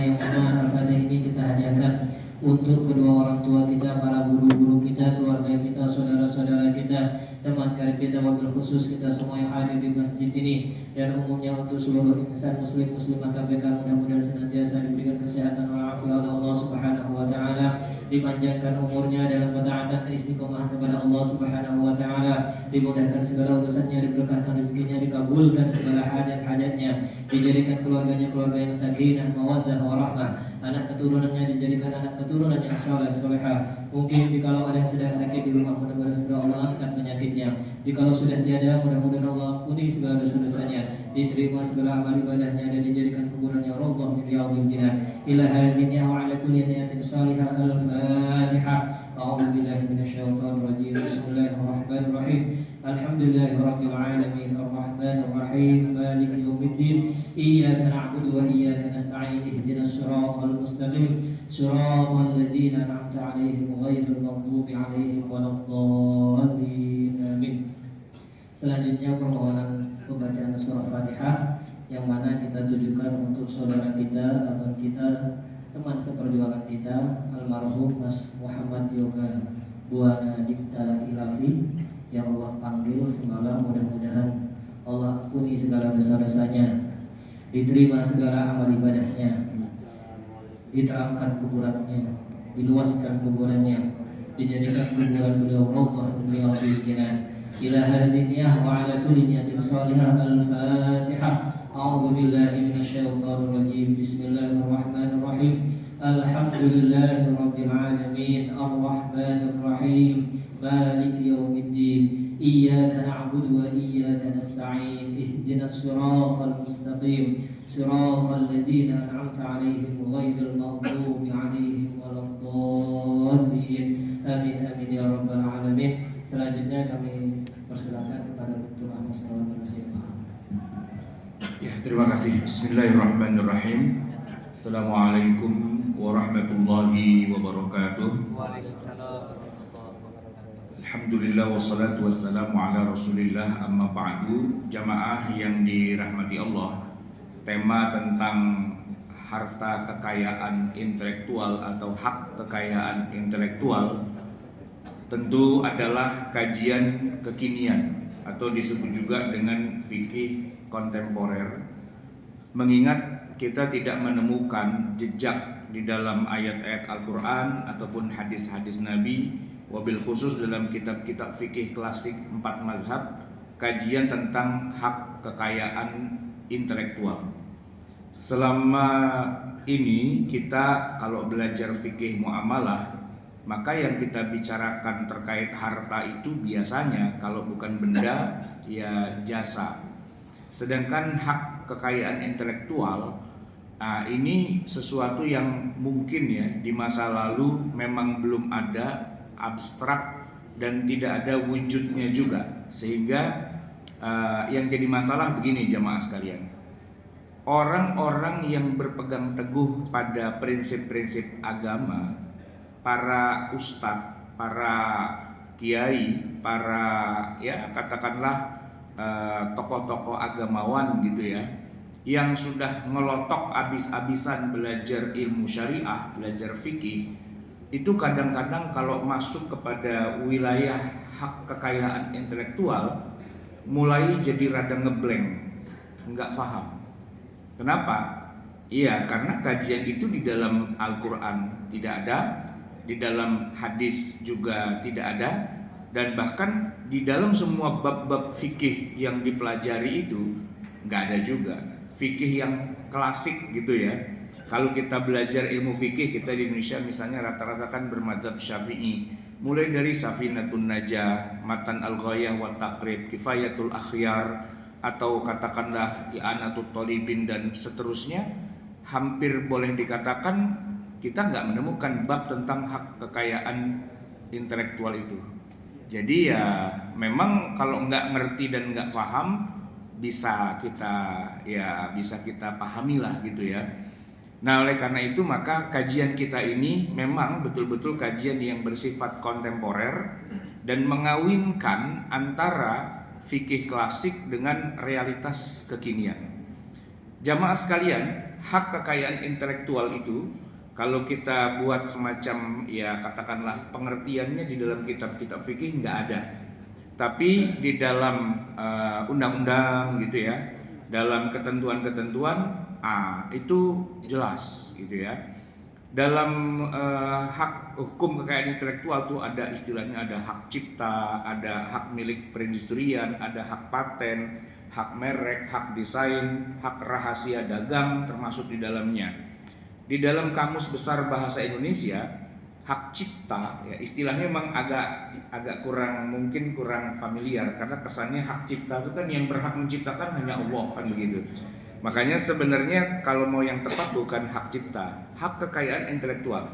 yang mana Al-Fatihah ini kita hadiahkan untuk kedua orang tua kita, para guru-guru kita, keluarga kita, saudara-saudara kita, teman karib kita, wabil khusus kita semua yang hadir di masjid ini, dan umumnya untuk seluruh insan muslim muslimah KPK. Mudah-mudahan senantiasa diberikan kesehatan walafiat oleh Allah Subhanahu wa taala, dipanjangkan umurnya dalam ketaatan keistiqomahan kepada Allah Subhanahu wa taala, dimudahkan segala urusannya, diberkahkan rezekinya, dikabulkan segala hajat-hajatnya, dijadikan keluarganya keluarga yang sakinah, mawaddah, warahmah, anak keturunannya dijadikan anak keturunan yang saleh salehah. Mungkin jikalau ada yang sedang sakit di rumah, mudah-mudahan segera Allah angkat penyakitnya. Jikalau sudah tiada, mudah-mudahan Allah ampuni segala dosa-dosanya, diterima segala amal ibadahnya, dan dijadikan kuburannya raudhah min riyadhil jinan. Ila hadhihi wa ala kulli niyatin salihah. Al-Fatihah. A'udzu billahi minasyaitonir rajim. Bismillahirrahmanirrahim. Alhamdulillahirabbil alamin. Arrahmanir rahim. Maliki yaumiddin. Iyyaka na'budu wa iyyaka nasta'in. Ihdinas siratal mustaqim. Siratal ladzina an'amta 'alaihim ghairil maghdubi 'alaihim waladdallin. Amin. Selanjutnya permohonan pembacaan surah Fatihah yang mana kita tujukan untuk saudara kita, abang kita, teman seperjuangan kita, almarhum Mas Muhammad Yoga Buana Dipta Ilafi, yang Allah panggil semalam. Mudah-mudahan Allah ampuni segala dosa-dosanya, diterima segala amal ibadahnya, diterangkan kuburannya, diluaskan kuburannya, dijadikan kuburan beliau raudhah min riyadhil jinan. Ila hadhihi niyah wa ala kulli niyatin salihah. Al-Fatihah. A'udzu billahi minasyaitonir rajim. Bismillahirrahmanirrahim. Alhamdulillahirabbil alamin. Arrahmanir rahim. Maliki yaumiddin. Iyyaka na'budu wa iyyaka nasta'in. Ihdinas siratal mustaqim. Siratal ladzina an'amta 'alaihim ghairil maghdubi 'alaihim waladdallin. Amin amin ya rabbal alamin. Selanjutnya kami persilakan kepada Dr. Ahmad Salawat Al-Sirah. Ya, terima kasih. Bismillahirrahmanirrahim. Assalamualaikum warahmatullahi wabarakatuh. Alhamdulillah wassalatu wassalamu ala Rasulillah, amma ba'du. Jamaah yang dirahmati Allah, tema tentang harta kekayaan intelektual atau hak kekayaan intelektual tentu adalah kajian kekinian atau disebut juga dengan fikih kontemporer, mengingat kita tidak menemukan jejak di dalam ayat-ayat Al-Quran ataupun hadis-hadis Nabi, wabil khusus dalam kitab-kitab fikih klasik 4 mazhab, kajian tentang hak kekayaan intelektual. Selama ini kita kalau belajar fikih muamalah, maka yang kita bicarakan terkait harta itu biasanya kalau bukan benda ya jasa. Sedangkan hak kekayaan intelektual ini sesuatu yang mungkin ya di masa lalu memang belum ada, abstrak dan tidak ada wujudnya juga. Sehingga yang jadi masalah begini jamaah sekalian. Orang-orang yang berpegang teguh pada prinsip-prinsip agama, para ustadz, para kiai, para ya katakanlah tokoh-tokoh agamawan gitu ya, yang sudah ngelotok abis-abisan belajar ilmu syariah, belajar fikih, itu kadang-kadang kalau masuk kepada wilayah hak kekayaan intelektual mulai jadi rada ngeblank, nggak paham. Kenapa? Iya, karena kajian itu di dalam Al-Quran tidak ada, di dalam hadis juga tidak ada, dan bahkan di dalam semua bab-bab fikih yang dipelajari itu nggak ada juga. Fikih yang klasik gitu ya. Kalau kita belajar ilmu fikih, kita di Indonesia misalnya rata-rata kan bermadzhab Syafi'i, mulai dari Safinatun Najah, Matan Al-Ghayah wa Taqrib, Kifayatul Akhyar, atau katakanlah I'anatul Thalibin dan seterusnya, hampir boleh dikatakan kita nggak menemukan bab tentang hak kekayaan intelektual itu. Jadi ya memang kalau nggak ngerti dan nggak paham bisa kita pahamilah gitu ya. Nah oleh karena itu maka kajian kita ini memang betul-betul kajian yang bersifat kontemporer dan mengawinkan antara fikih klasik dengan realitas kekinian. Jamaah sekalian, hak kekayaan intelektual itu kalau kita buat semacam ya katakanlah pengertiannya di dalam kitab-kitab fikih nggak ada, tapi di dalam undang-undang gitu ya, dalam ketentuan-ketentuan itu jelas gitu ya. Dalam hak hukum kekayaan intelektual tuh ada istilahnya, ada hak cipta, ada hak milik perindustrian, ada hak paten, hak merek, hak desain, hak rahasia dagang termasuk di dalamnya. Di dalam Kamus Besar Bahasa Indonesia, hak cipta ya istilahnya memang agak kurang familiar karena kesannya hak cipta itu kan yang berhak menciptakan hanya Allah kan begitu. Makanya sebenarnya kalau mau yang tepat bukan hak cipta, hak kekayaan intelektual.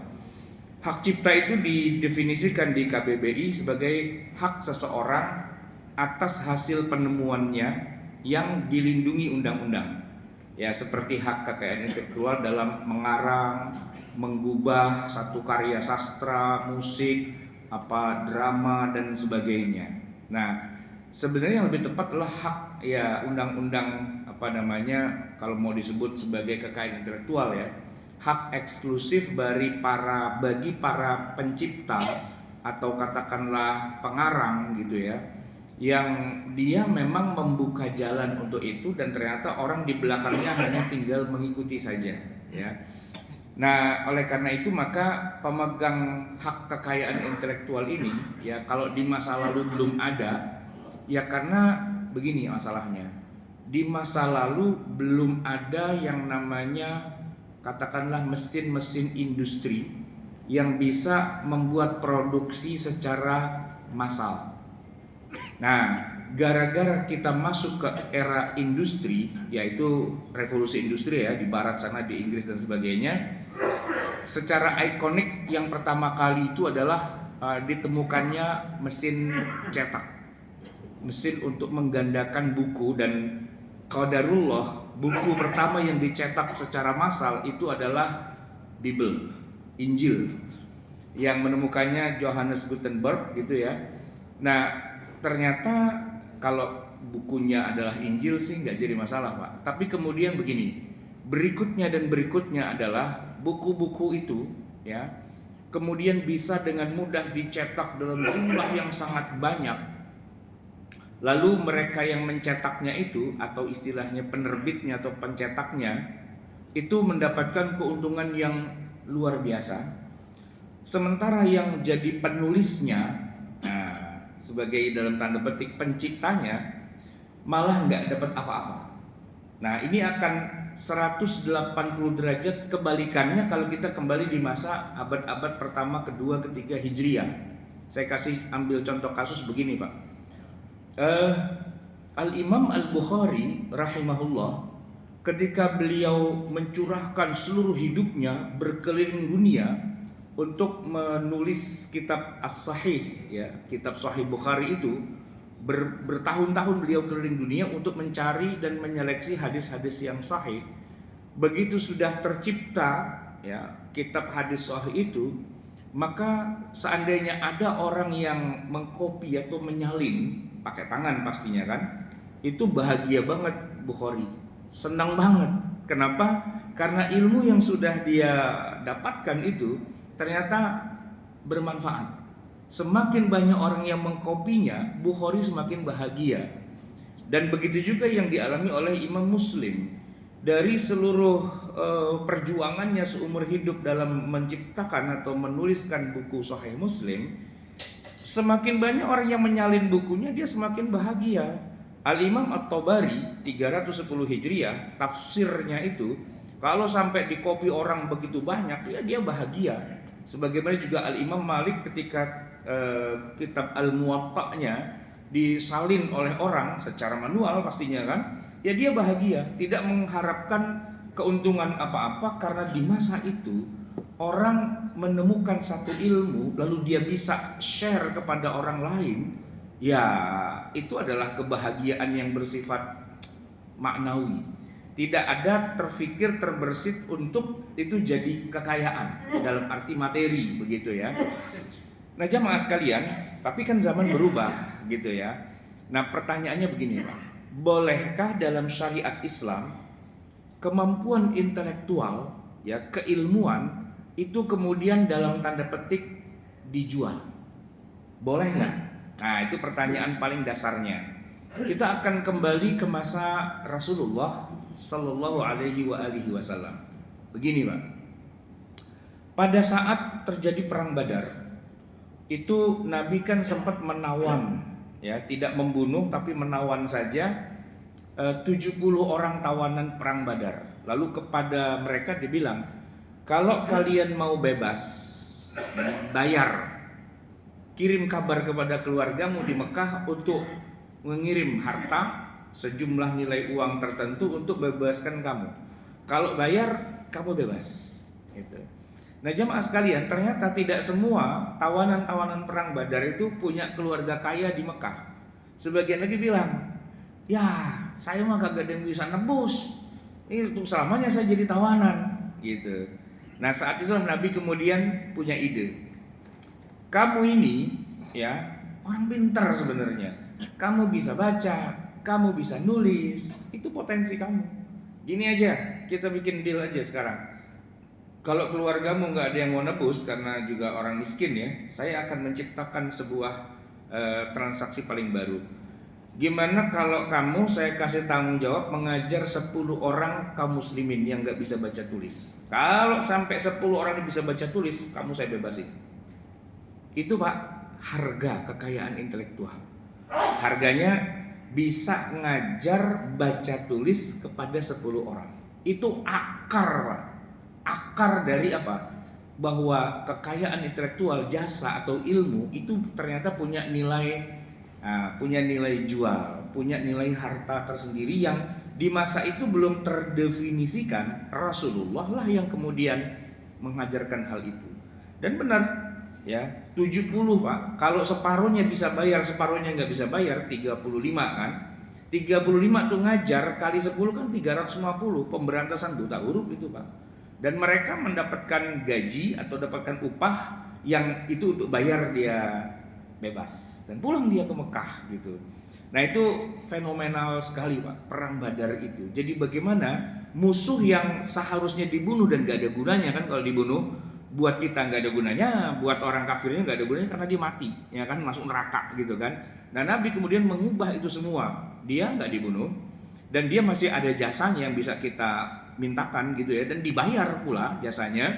Hak cipta itu didefinisikan di KBBI sebagai hak seseorang atas hasil penemuannya yang dilindungi undang-undang. Ya seperti hak kekayaan intelektual dalam mengarang, menggubah satu karya sastra, musik, drama dan sebagainya. Nah, sebenarnya yang lebih tepat adalah hak ya undang-undang kalau mau disebut sebagai kekayaan intelektual ya, hak eksklusif bagi para pencipta atau katakanlah pengarang gitu ya, yang dia memang membuka jalan untuk itu dan ternyata orang di belakangnya hanya tinggal mengikuti saja ya. Nah, oleh karena itu maka pemegang hak kekayaan intelektual ini ya kalau di masa lalu belum ada ya karena begini masalahnya. Di masa lalu belum ada yang namanya katakanlah mesin-mesin industri yang bisa membuat produksi secara massal. Nah, gara-gara kita masuk ke era industri, yaitu revolusi industri ya di barat sana, di Inggris dan sebagainya, secara ikonik yang pertama kali itu adalah ditemukannya mesin cetak, mesin untuk menggandakan buku. Dan qadarullah, buku pertama yang dicetak secara massal itu adalah Bible, Injil, yang menemukannya Johannes Gutenberg gitu ya. Nah, ternyata kalau bukunya adalah Injil sih nggak jadi masalah Pak. Tapi kemudian begini, berikutnya adalah buku-buku itu ya kemudian bisa dengan mudah dicetak dalam jumlah yang sangat banyak. Lalu mereka yang mencetaknya itu atau istilahnya penerbitnya atau pencetaknya itu mendapatkan keuntungan yang luar biasa. Sementara yang jadi penulisnya sebagai dalam tanda petik penciptanya malah nggak dapat apa-apa. Nah, ini akan 180 derajat kebalikannya kalau kita kembali di masa abad-abad pertama, kedua, ketiga Hijriah. Saya kasih ambil contoh kasus begini Pak. Al-Imam Al-Bukhari rahimahullah ketika beliau mencurahkan seluruh hidupnya berkeliling dunia untuk menulis kitab As-Sahih ya, kitab Sahih Bukhari itu bertahun-tahun beliau keliling dunia untuk mencari dan menyeleksi hadis-hadis yang sahih. Begitu sudah tercipta ya kitab hadis sahih itu, maka seandainya ada orang yang mengkopi atau menyalin pakai tangan pastinya kan, itu bahagia banget Bukhari, senang banget. Kenapa? Karena ilmu yang sudah dia dapatkan itu ternyata bermanfaat. Semakin banyak orang yang mengkopinya, Bukhari semakin bahagia. Dan begitu juga yang dialami oleh Imam Muslim. Dari seluruh perjuangannya seumur hidup dalam menciptakan atau menuliskan buku Sahih Muslim, semakin banyak orang yang menyalin bukunya, dia semakin bahagia. Al-Imam At-Tabari 310 Hijriah, tafsirnya itu kalau sampai dikopi orang begitu banyak, ya dia bahagia. Sebagaimana juga Al-Imam Malik ketika kitab Al-Muwatta'nya disalin oleh orang secara manual pastinya kan, ya dia bahagia, tidak mengharapkan keuntungan apa-apa karena di masa itu orang menemukan satu ilmu lalu dia bisa share kepada orang lain, ya itu adalah kebahagiaan yang bersifat maknawi. Tidak ada terfikir terbersit untuk itu jadi kekayaan dalam arti materi begitu ya. Nah jamaah sekalian, tapi kan zaman berubah gitu ya. Nah pertanyaannya begini Pak, bolehkah dalam syariat Islam kemampuan intelektual, ya, keilmuan itu kemudian dalam tanda petik dijual. Boleh nggak? Nah, itu pertanyaan paling dasarnya. Kita akan kembali ke masa Rasulullah Sallallahu Alaihi Wasallam. Begini, Pak. Pada saat terjadi perang Badar, itu Nabi kan sempat menawan, ya, tidak membunuh tapi menawan saja 70 orang tawanan perang Badar. Lalu kepada mereka dibilang, kalau kalian mau bebas, bayar, kirim kabar kepada keluargamu di Mekah untuk mengirim harta sejumlah nilai uang tertentu untuk bebaskan kamu. Kalau bayar, kamu bebas. Gitu. Nah, jemaah sekalian, ternyata tidak semua tawanan-tawanan perang Badar itu punya keluarga kaya di Mekah. Sebagian lagi bilang, ya saya mah kagak ada yang bisa nebus, ini untuk selamanya saya jadi tawanan, gitu. Nah, saat itulah Nabi kemudian punya ide. Kamu ini, ya, orang pintar sebenarnya. Kamu bisa baca, kamu bisa nulis, itu potensi kamu. Gini aja, kita bikin deal aja sekarang. Kalau keluargamu nggak ada yang mau nebus karena juga orang miskin, ya, saya akan menciptakan sebuah transaksi paling baru. Gimana kalau kamu saya kasih tanggung jawab mengajar 10 orang kaum muslimin yang nggak bisa baca tulis. Kalau sampai 10 orang yang bisa baca tulis, kamu saya bebasin. Itu, Pak, harga kekayaan intelektual. Harganya bisa ngajar baca tulis kepada 10 orang. Itu akar, Pak. Akar dari apa? Bahwa kekayaan intelektual, jasa atau ilmu itu ternyata punya nilai jual, punya nilai harta tersendiri yang di masa itu belum terdefinisikan. Rasulullah lah yang kemudian mengajarkan hal itu. Dan benar, ya, 70, Pak. Kalau separuhnya bisa bayar, separuhnya nggak bisa bayar, 35 kan. 35 tuh ngajar kali 10 kan 350, pemberantasan buta huruf itu, Pak. Dan mereka mendapatkan gaji atau dapatkan upah yang itu untuk bayar dia bebas dan pulang dia ke Mekah, gitu. Nah, itu fenomenal sekali, Pak, perang Badar itu. Jadi bagaimana musuh yang seharusnya dibunuh dan gak ada gunanya, kan kalau dibunuh buat kita nggak ada gunanya, buat orang kafirnya nggak ada gunanya karena dia mati, ya kan, masuk neraka, gitu kan. Nah, Nabi kemudian mengubah itu semua. Dia nggak dibunuh dan dia masih ada jasanya yang bisa kita mintakan, gitu ya, dan dibayar pula jasanya.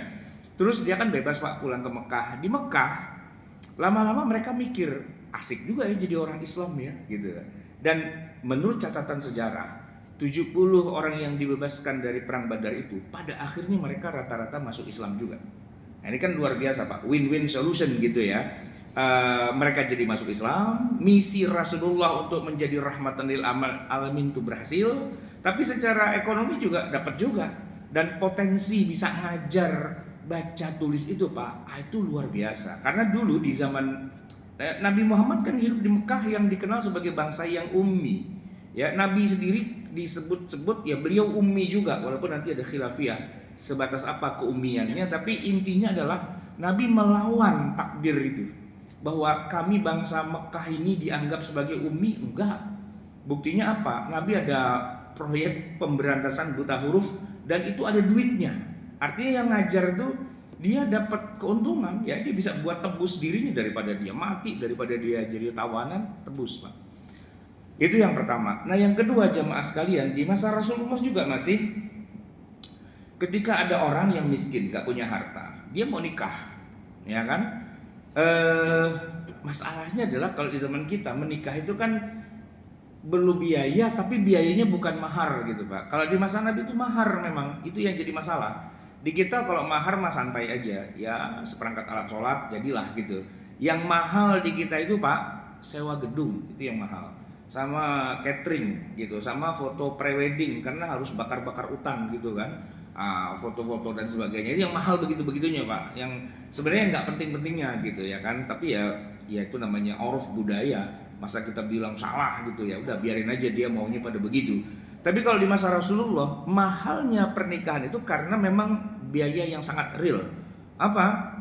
Terus dia kan bebas, Pak, pulang ke Mekah. Di Mekah lama-lama mereka mikir, asik juga ya jadi orang Islam, ya, gitu. Dan menurut catatan sejarah, 70 orang yang dibebaskan dari perang Badar itu pada akhirnya mereka rata-rata masuk Islam juga. Nah, ini kan luar biasa, Pak, win-win solution, gitu ya. Mereka jadi masuk Islam, misi Rasulullah untuk menjadi rahmatan lil alamin itu berhasil, tapi secara ekonomi juga dapat juga, dan potensi bisa ngajar baca tulis itu, Pak, itu luar biasa. Karena dulu di zaman Nabi Muhammad kan hidup di Mekah yang dikenal sebagai bangsa yang ummi, ya. Nabi sendiri disebut-sebut, ya, beliau ummi juga, walaupun nanti ada khilafiyah sebatas apa keummiannya, tapi intinya adalah Nabi melawan takdir itu, bahwa kami bangsa Mekah ini dianggap sebagai ummi. Enggak. Buktinya apa? Nabi ada proyek pemberantasan buta huruf dan itu ada duitnya. Artinya yang ngajar itu dia dapat keuntungan, ya, dia bisa buat tebus dirinya daripada dia mati, daripada dia jadi tawanan, tebus, Pak. Itu yang pertama. Nah, yang kedua, jamaah sekalian, di masa Rasulullah juga masih, ketika ada orang yang miskin, gak punya harta, dia mau nikah, ya kan? Masalahnya adalah kalau di zaman kita menikah itu kan perlu biaya, tapi biayanya bukan mahar, gitu, Pak. Kalau di masa Nabi itu mahar, memang itu yang jadi masalah. Di kita kalau mahar mah santai aja, ya, seperangkat alat sholat jadilah, gitu. Yang mahal di kita itu, Pak, sewa gedung, itu yang mahal, sama catering, gitu, sama foto prewedding karena harus bakar-bakar utang, gitu kan. Foto-foto dan sebagainya, itu yang mahal begitu-begitunya, Pak, yang sebenarnya nggak penting-pentingnya, gitu, ya kan. Tapi ya itu namanya orf budaya, masa kita bilang salah, gitu, ya udah biarin aja, dia maunya pada begitu. Tapi kalau di masa Rasulullah, mahalnya pernikahan itu karena memang biaya yang sangat real. Apa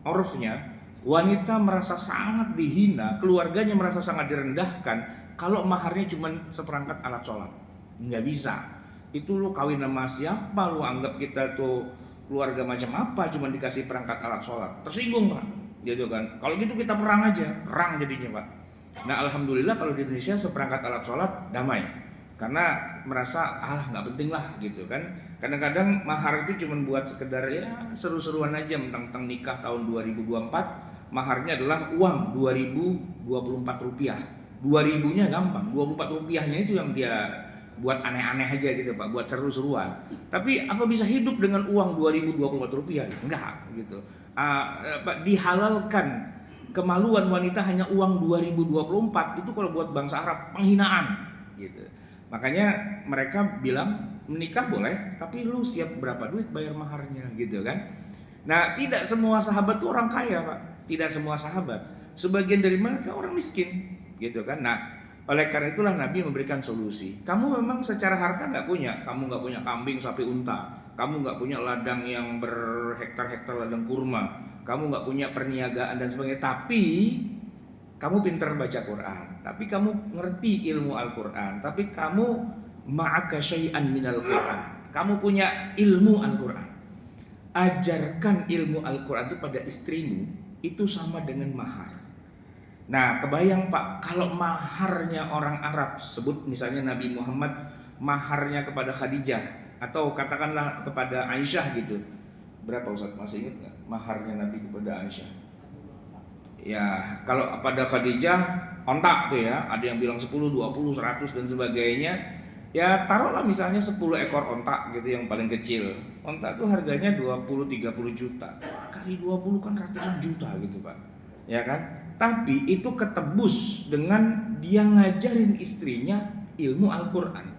orfnya? Wanita merasa sangat dihina, keluarganya merasa sangat direndahkan kalau maharnya cuma seperangkat alat sholat. Nggak bisa. Itu lu kawin sama siapa? Lu anggap kita tuh keluarga macam apa? Cuma dikasih perangkat alat sholat. Tersinggung Pak, gitu kan. Kalau gitu kita perang aja, perang jadinya Pak. Nah alhamdulillah kalau di Indonesia seperangkat alat sholat damai, karena merasa nggak penting lah gitu kan. Kadang-kadang mahar itu cuma buat sekedar ya seru-seruan aja, tentang nikah tahun 2024 maharnya adalah uang 2024 rupiah. 2000-nya gampang, 24 rupiahnya itu yang dia buat aneh-aneh aja gitu Pak, buat seru-seruan. Tapi apa bisa hidup dengan uang 2024 rupiah? Enggak gitu. Dihalalkan kemaluan wanita hanya uang 2024 itu kalau buat bangsa Arab penghinaan gitu. Makanya mereka bilang menikah boleh, tapi lu siap berapa duit bayar maharnya gitu kan. Nah tidak semua sahabat tuh orang kaya Pak, tidak semua sahabat. Sebagian dari mereka orang miskin gitu kan. Nah oleh karena itulah Nabi memberikan solusi. Kamu memang secara harta nggak punya, kamu nggak punya kambing, sapi, unta, kamu nggak punya ladang yang berhektar-hektar ladang kurma, kamu nggak punya perniagaan dan sebagainya, tapi kamu pintar baca Quran, tapi kamu ngerti ilmu Al-Quran, tapi kamu ma'aka syai'an minal Quran, kamu punya ilmu Al-Quran. Ajarkan ilmu Al-Quran itu pada istrimu, itu sama dengan mahar. Nah kebayang Pak, kalau maharnya orang Arab, sebut misalnya Nabi Muhammad maharnya kepada Khadijah, atau katakanlah kepada Aisyah gitu, berapa Ustaz, masih ingat nggak maharnya Nabi kepada Aisyah? Ya kalau pada Khadijah ontak tuh ya, ada yang bilang 10, 20, 100 dan sebagainya. Ya taruhlah misalnya 10 ekor ontak gitu yang paling kecil. Ontak tuh harganya 20-30 juta. Kali 20 kan ratusan juta gitu Pak. Ya kan? Tapi itu ketebus dengan dia ngajarin istrinya ilmu Al-Quran.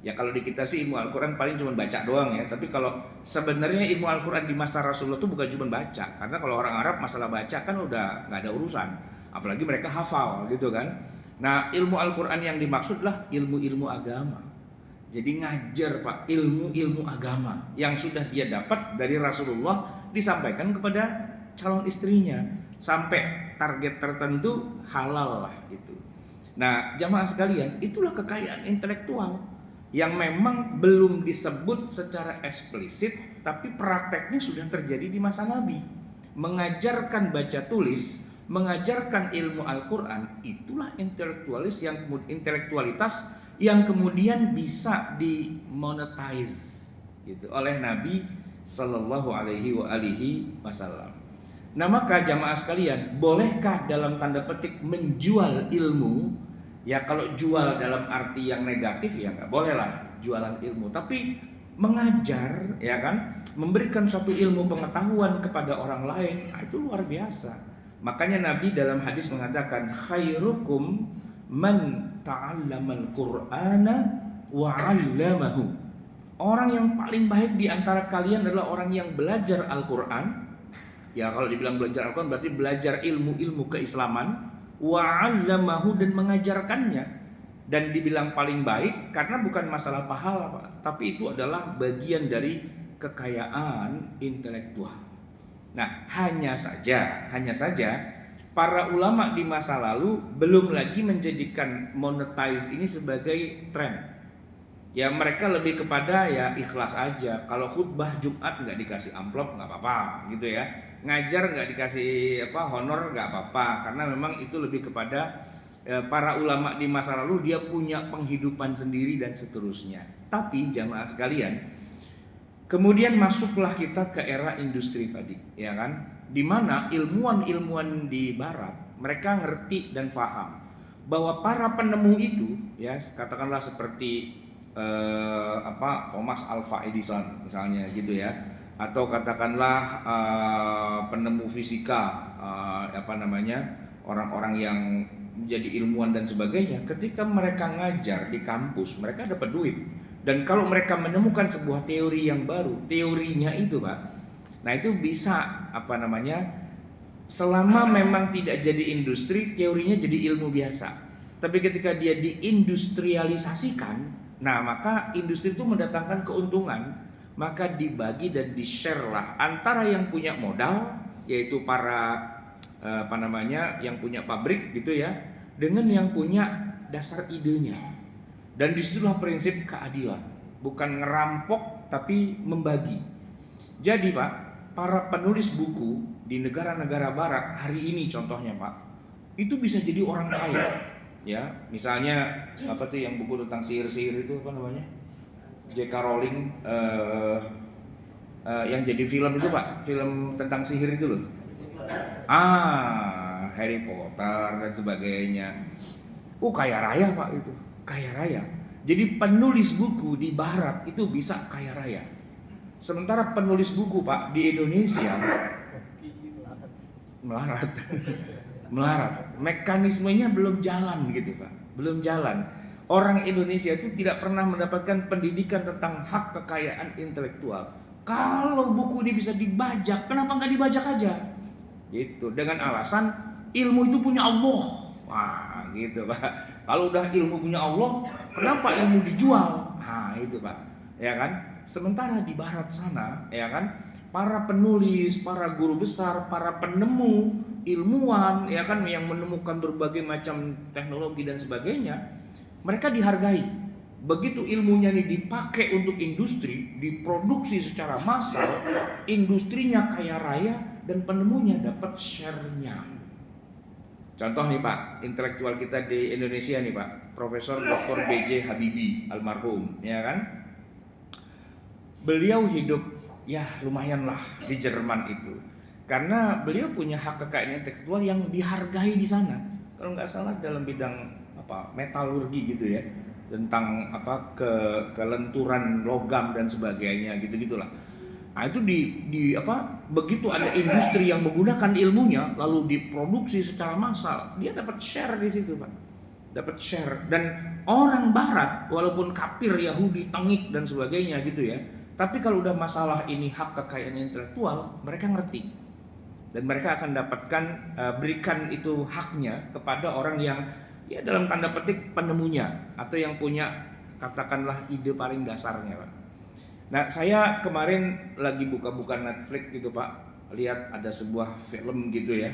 Ya kalau di kita sih ilmu Al-Quran paling cuma baca doang ya. Tapi kalau sebenarnya ilmu Al-Quran di masa Rasulullah itu bukan cuma baca. Karena kalau orang Arab masalah baca kan udah gak ada urusan. Apalagi mereka hafal gitu kan. Nah ilmu Al-Quran yang dimaksudlah ilmu-ilmu agama. Jadi ngajar Pak, ilmu-ilmu agama yang sudah dia dapat dari Rasulullah disampaikan kepada calon istrinya. Sampai target tertentu halal lah gitu. Nah jamaah sekalian, itulah kekayaan intelektual yang memang belum disebut secara eksplisit, tapi prakteknya sudah terjadi di masa Nabi. Mengajarkan baca tulis, mengajarkan ilmu Al-Quran, itulah intelektualitas yang kemudian bisa dimonetize gitu oleh Nabi Sallallahu Alaihi Wasallam. Nah maka jamaah sekalian, bolehkah dalam tanda petik menjual ilmu? Ya kalau jual dalam arti yang negatif ya nggak boleh lah jualan ilmu, tapi mengajar ya kan, memberikan suatu ilmu pengetahuan kepada orang lain, itu luar biasa. Makanya Nabi dalam hadis mengatakan khairukum man ta'allamal Qur'ana wa 'allamahu. Orang yang paling baik di antara kalian adalah orang yang belajar Al-Qur'an. Ya kalau dibilang belajar Al-Qur'an berarti belajar ilmu-ilmu keislaman, wa 'allamahu dan mengajarkannya. Dan dibilang paling baik karena bukan masalah pahala Pak, tapi itu adalah bagian dari kekayaan intelektual. Nah, hanya saja para ulama di masa lalu belum lagi menjadikan monetize ini sebagai tren. Ya mereka lebih kepada ya ikhlas aja. Kalau khutbah Jumat nggak dikasih amplop nggak apa-apa gitu ya. Ngajar nggak dikasih honor nggak apa-apa, karena memang itu lebih kepada para ulama di masa lalu dia punya penghidupan sendiri dan seterusnya. Tapi jamaah sekalian, kemudian masuklah kita ke era industri tadi, ya kan? Di mana ilmuwan-ilmuwan di barat mereka ngerti dan paham bahwa para penemu itu ya katakanlah seperti Thomas Alva Edison misalnya gitu ya, atau katakanlah penemu fisika orang-orang yang menjadi ilmuwan dan sebagainya, ketika mereka ngajar di kampus mereka dapat duit. Dan kalau mereka menemukan sebuah teori yang baru, teorinya itu Pak, nah itu bisa selama memang tidak jadi industri, teorinya jadi ilmu biasa. Tapi ketika dia diindustrialisasikan, nah maka industri itu mendatangkan keuntungan, maka dibagi dan di-share lah antara yang punya modal, yaitu para yang punya pabrik gitu ya, dengan yang punya dasar idenya. Dan disitulah prinsip keadilan. bukan ngerampok tapi membagi. Jadi Pak, para penulis buku di negara-negara barat hari ini contohnya Pak, itu bisa jadi orang kaya. Ya, misalnya apa tuh yang buku tentang sihir-sihir itu apa namanya? J.K. Rowling yang jadi film itu Pak, film tentang sihir itu loh. Harry Potter dan sebagainya. Kaya raya Pak itu, kaya raya. Jadi penulis buku di barat itu bisa kaya raya. Sementara penulis buku Pak di Indonesia melarat. Melarat. Mekanismenya belum jalan gitu Pak. Belum jalan. Orang Indonesia itu tidak pernah mendapatkan pendidikan tentang hak kekayaan intelektual. Kalau buku ini bisa dibajak, kenapa nggak dibajak aja? Gitu. Dengan alasan ilmu itu punya Allah. Wah, gitu Pak. Kalau udah ilmu punya Allah, kenapa ilmu dijual? Nah, itu Pak. Ya kan? Sementara di barat sana, ya kan, para penulis, para guru besar, para penemu, ilmuwan, ya kan, yang menemukan berbagai macam teknologi dan sebagainya, mereka dihargai. Begitu ilmunya ini dipakai untuk industri, diproduksi secara massal, industrinya kaya raya dan penemunya dapat share-nya. Contoh nih Pak, intelektual kita di Indonesia nih Pak, Profesor Dr. B.J. Habibie almarhum, ya kan? Beliau hidup ya lumayan lah di Jerman itu, karena beliau punya hak kekayaan intelektual yang dihargai di sana. Kalau nggak salah dalam bidang metalurgi gitu ya, tentang kelenturan logam dan sebagainya gitu-gitulah. Nah, itu begitu ada industri yang menggunakan ilmunya lalu diproduksi secara massal, dia dapat share di situ Pak. Dapat share. Dan orang barat walaupun kafir, Yahudi, tengik dan sebagainya gitu ya, tapi kalau udah masalah ini hak kekayaan intelektual, mereka ngerti. Dan mereka akan dapatkan berikan itu haknya kepada orang yang ya dalam tanda petik penemunya atau yang punya katakanlah ide paling dasarnya Pak. Nah, saya kemarin lagi buka-buka Netflix gitu Pak, lihat ada sebuah film gitu ya,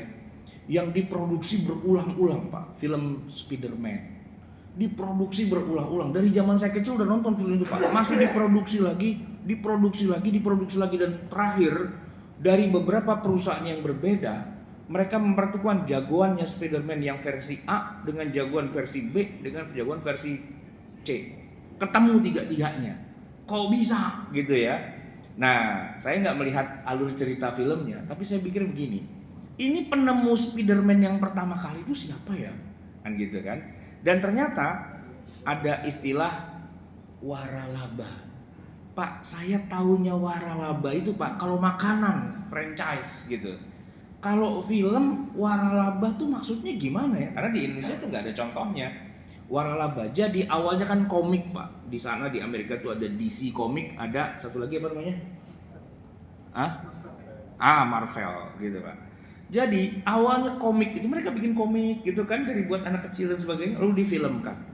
yang diproduksi berulang-ulang Pak, film Spider-Man. Diproduksi berulang-ulang, dari zaman saya kecil udah nonton film itu Pak, masih diproduksi lagi, dan terakhir dari beberapa perusahaan yang berbeda, mereka mempertemukan jagoannya Spider-Man yang versi A dengan jagoan versi B dengan jagoan versi C. Ketemu tiga-tiganya. Kok bisa gitu ya? Nah, saya nggak melihat alur cerita filmnya, tapi saya pikir begini, ini penemu Spider-Man yang pertama kali itu siapa ya? Kan gitu kan? Dan ternyata ada istilah waralaba. Pak, saya tahunya waralaba itu Pak kalau makanan franchise gitu. Kalau film waralaba tuh maksudnya gimana ya? Karena di Indonesia tuh nggak ada contohnya. Waralaba jadi awalnya kan komik Pak. Di sana di Amerika tuh ada DC komik, ada satu lagi apa namanya? Marvel gitu Pak. Jadi awalnya komik itu mereka bikin komik gitu kan dari buat anak kecil dan sebagainya, lalu difilmkan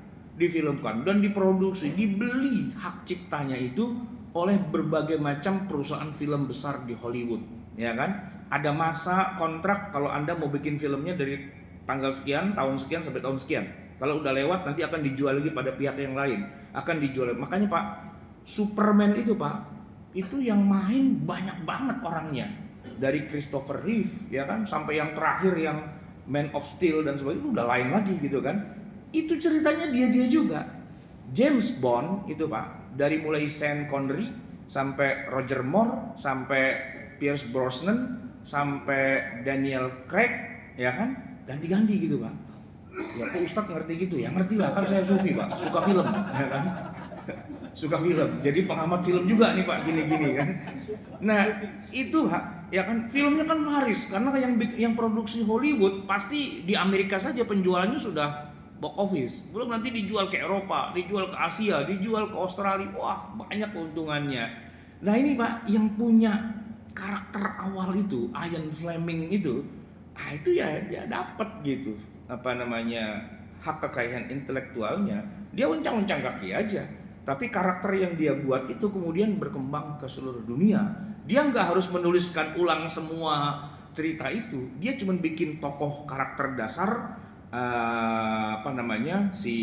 dan diproduksi, dibeli hak ciptanya itu oleh berbagai macam perusahaan film besar di Hollywood, ya kan? Ada masa kontrak kalau Anda mau bikin filmnya dari tanggal sekian, tahun sekian sampai tahun sekian. Kalau udah lewat nanti akan dijual lagi pada pihak yang lain, akan dijual. Makanya Pak, Superman itu Pak, itu yang main banyak banget orangnya. Dari Christopher Reeve ya kan, sampai yang terakhir yang Man of Steel dan sebagainya, itu udah lain lagi gitu kan. Itu ceritanya dia juga. James Bond itu Pak, dari mulai Sean Connery sampai Roger Moore, sampai Pierce Brosnan, sampai Daniel Craig, ya kan, ganti-ganti gitu Pak. Ya kok Ustadz ngerti gitu? Ya ngerti lah, kan saya sufi Pak, suka film, ya kan, suka film. Jadi pengamat film juga nih Pak, gini-gini kan. Nah itu ya kan, filmnya kan laris karena yang produksi Hollywood pasti di Amerika saja penjualannya sudah box office, belum nanti dijual ke Eropa, dijual ke Asia, dijual ke Australia, wah banyak keuntungannya. Nah ini Pak, yang punya karakter awal itu, Ian Fleming itu ya dia dapat gitu hak kekayaan intelektualnya, dia uncang-uncang kaki aja. Tapi karakter yang dia buat itu kemudian berkembang ke seluruh dunia. Dia nggak harus menuliskan ulang semua cerita itu, dia cuma bikin tokoh karakter dasar, si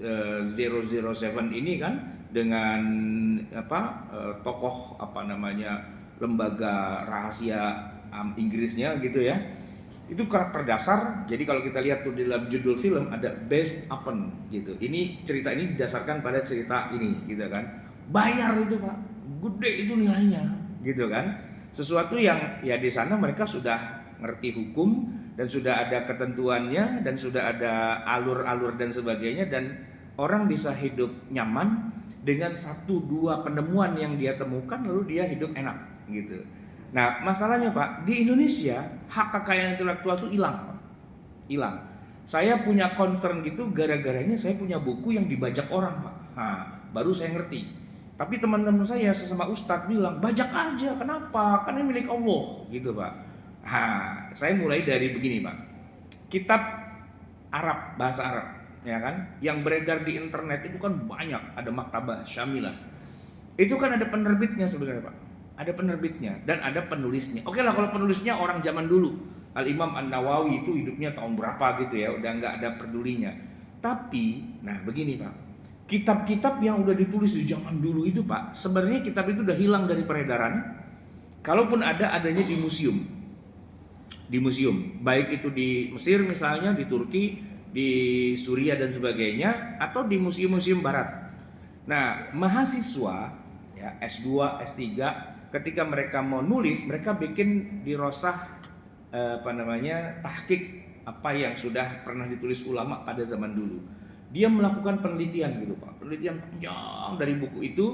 007 ini kan, dengan tokoh lembaga rahasia Inggrisnya gitu ya. Itu karakter dasar. Jadi kalau kita lihat tuh di dalam judul film ada based upon gitu. Cerita ini didasarkan pada cerita ini gitu kan. Bayar itu Pak, gede itu nilainya gitu kan. Sesuatu yang ya di sana mereka sudah ngerti hukum dan sudah ada ketentuannya dan sudah ada alur-alur dan sebagainya, dan orang bisa hidup nyaman dengan 1-2 penemuan yang dia temukan lalu dia hidup enak gitu. Nah masalahnya Pak, di Indonesia hak kekayaan intelektual itu hilang. Saya punya concern gitu gara-garanya saya punya buku yang dibajak orang Pak. Baru saya ngerti. Tapi teman-teman saya sesama ustadz bilang bajak aja, kenapa? Kan ini milik Allah gitu Pak. Saya mulai dari begini Pak. Kitab Arab, bahasa Arab ya kan, yang beredar di internet itu kan banyak, ada Maktabah Syamilah. Itu kan ada penerbitnya sebenarnya Pak. Ada penerbitnya dan ada penulisnya. Oke lah kalau penulisnya orang zaman dulu, Al-Imam An-Nawawi itu hidupnya tahun berapa gitu ya, udah nggak ada pedulinya. Tapi, nah begini Pak, kitab-kitab yang udah ditulis di zaman dulu itu Pak, sebenarnya kitab itu udah hilang dari peredaran. Kalaupun adanya di museum. Di museum, baik itu di Mesir misalnya, di Turki, di Suriah dan sebagainya, atau di museum-museum barat. Nah, mahasiswa ya S2, S3 ketika mereka mau nulis, mereka bikin dirosah tahqiq apa yang sudah pernah ditulis ulama pada zaman dulu. Dia melakukan penelitian gitu Pak, penelitian panjang dari buku itu.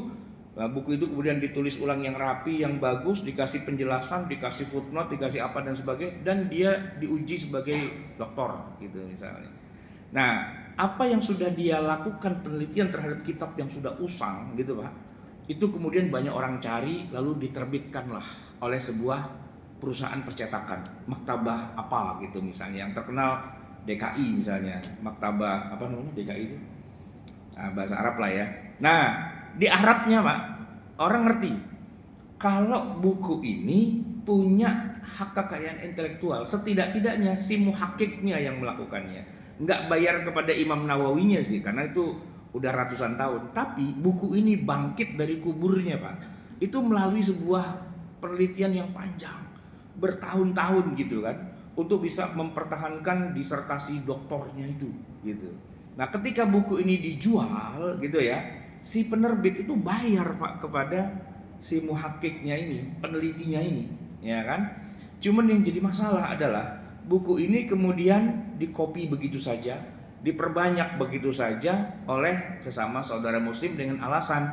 Buku itu kemudian ditulis ulang yang rapi, yang bagus, dikasih penjelasan, dikasih footnote, dikasih apa dan sebagainya, dan dia diuji sebagai doktor gitu misalnya. Nah, apa yang sudah dia lakukan penelitian terhadap kitab yang sudah usang gitu Pak, itu kemudian banyak orang cari, lalu diterbitkanlah oleh sebuah perusahaan percetakan, maktabah apa gitu misalnya, yang terkenal DKI misalnya, maktabah apa namanya DKI itu, bahasa Arab lah ya. Nah di Arabnya Pak, orang ngerti kalau buku ini punya hak kekayaan intelektual, setidak-tidaknya si muhakkiknya yang melakukannya. Nggak bayar kepada Imam Nawawinya sih, karena itu udah ratusan tahun. Tapi buku ini bangkit dari kuburnya Pak, itu melalui sebuah penelitian yang panjang, bertahun-tahun gitu kan, untuk bisa mempertahankan disertasi doktornya itu gitu. Nah ketika buku ini dijual gitu ya, si penerbit itu bayar Pak kepada si muhakkiknya ini, penelitinya ini ya kan. Cuman yang jadi masalah adalah buku ini kemudian dikopi begitu saja, diperbanyak begitu saja oleh sesama saudara muslim dengan alasan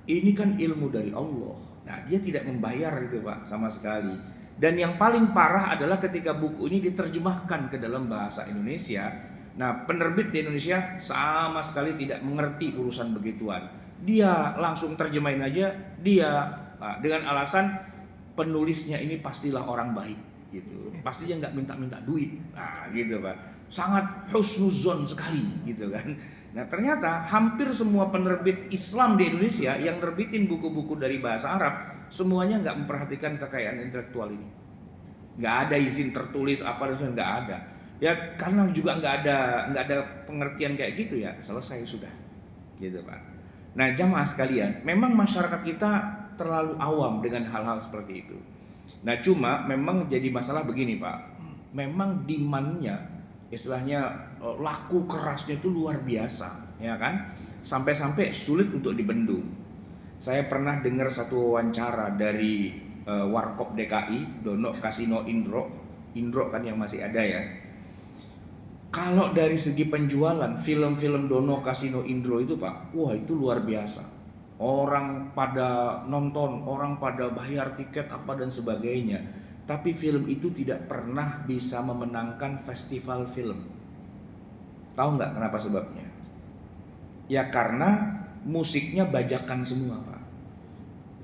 ini kan ilmu dari Allah. Nah dia tidak membayar itu Pak sama sekali. Dan yang paling parah adalah ketika buku ini diterjemahkan ke dalam bahasa Indonesia. Nah penerbit di Indonesia sama sekali tidak mengerti urusan begituan. Dia langsung terjemahin aja, dia dengan alasan penulisnya ini pastilah orang baik gitu, pastinya nggak minta duit, nah gitu Pak. Sangat husnuzon sekali gitu kan. Nah ternyata hampir semua penerbit Islam di Indonesia yang terbitin buku-buku dari bahasa Arab, semuanya nggak memperhatikan kekayaan intelektual ini. Nggak ada izin tertulis apa dan nggak ada. Ya karena juga nggak ada pengertian kayak gitu ya, selesai sudah gitu Pak. Nah jamaah sekalian, memang masyarakat kita terlalu awam dengan hal-hal seperti itu. Nah cuma memang jadi masalah begini Pak, memang demand-nya, istilahnya laku kerasnya itu luar biasa ya kan, sampai-sampai sulit untuk dibendung. Saya pernah dengar satu wawancara dari Warkop DKI, Dono Kasino Indro kan yang masih ada ya. Kalau dari segi penjualan film-film Dono Kasino Indro itu Pak, wah itu luar biasa. Orang pada nonton, orang pada bayar tiket apa dan sebagainya. Tapi film itu tidak pernah bisa memenangkan festival film. Tahu nggak kenapa sebabnya? Ya karena musiknya bajakan semua Pak.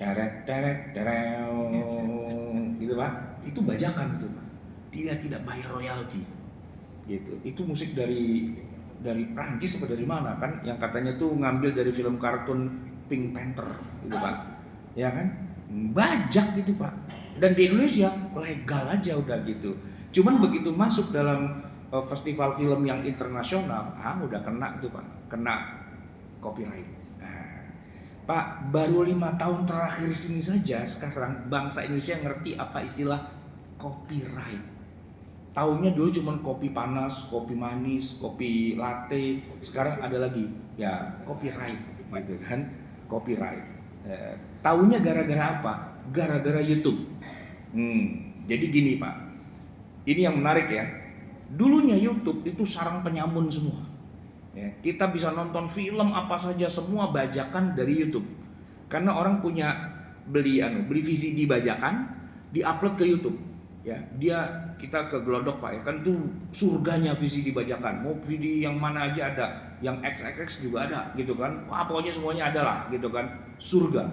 Deret gitu Pak. Itu bajakan itu Pak. Tidak bayar royalti. Gitu. Itu musik dari Prancis atau dari mana kan? Yang katanya tuh ngambil dari film kartun Pink Panther gitu Pak. Ya kan? Bajak gitu Pak. Dan di Indonesia legal aja udah gitu. Cuman begitu masuk dalam festival film yang internasional, udah kena itu Pak, kena copyright. Nah, Pak, baru 5 tahun terakhir sini saja sekarang bangsa Indonesia ngerti apa istilah copyright. Taunya dulu cuma kopi panas, kopi manis, kopi latte. Sekarang ada lagi ya copyright gitu kan. Copyright. Taunya gara-gara apa? Gara-gara YouTube. Jadi gini Pak, ini yang menarik ya. Dulunya YouTube itu sarang penyamun semua. Ya, kita bisa nonton film apa saja semua bajakan dari YouTube. Karena orang punya beli VCD bajakan, diupload ke YouTube. Ya, kita ke Glodok Pak ya, kan itu surganya VCD bajakan. Mau video yang mana aja ada, yang XXX juga ada gitu kan. Wah, pokoknya semuanya ada lah gitu kan. Surga.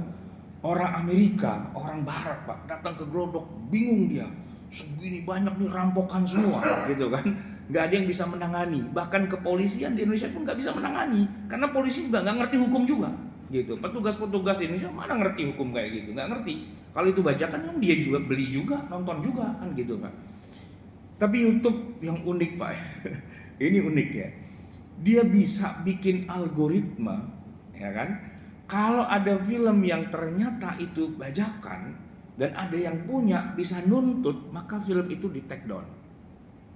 Orang Amerika, orang Barat Pak, datang ke Glodok, bingung dia. Segini banyak nih rampokan semua gitu kan, nggak ada yang bisa menangani, bahkan kepolisian di Indonesia pun nggak bisa menangani karena polisi juga nggak ngerti hukum juga gitu. Petugas-petugas di Indonesia mana ngerti hukum kayak gitu, nggak ngerti. Kalau itu bajakan kan dia juga beli juga, nonton juga kan gitu Pak. Tapi YouTube yang unik Pak ini unik ya, dia bisa bikin algoritma ya kan, kalau ada film yang ternyata itu bajakan dan ada yang punya bisa nuntut, maka film itu di take down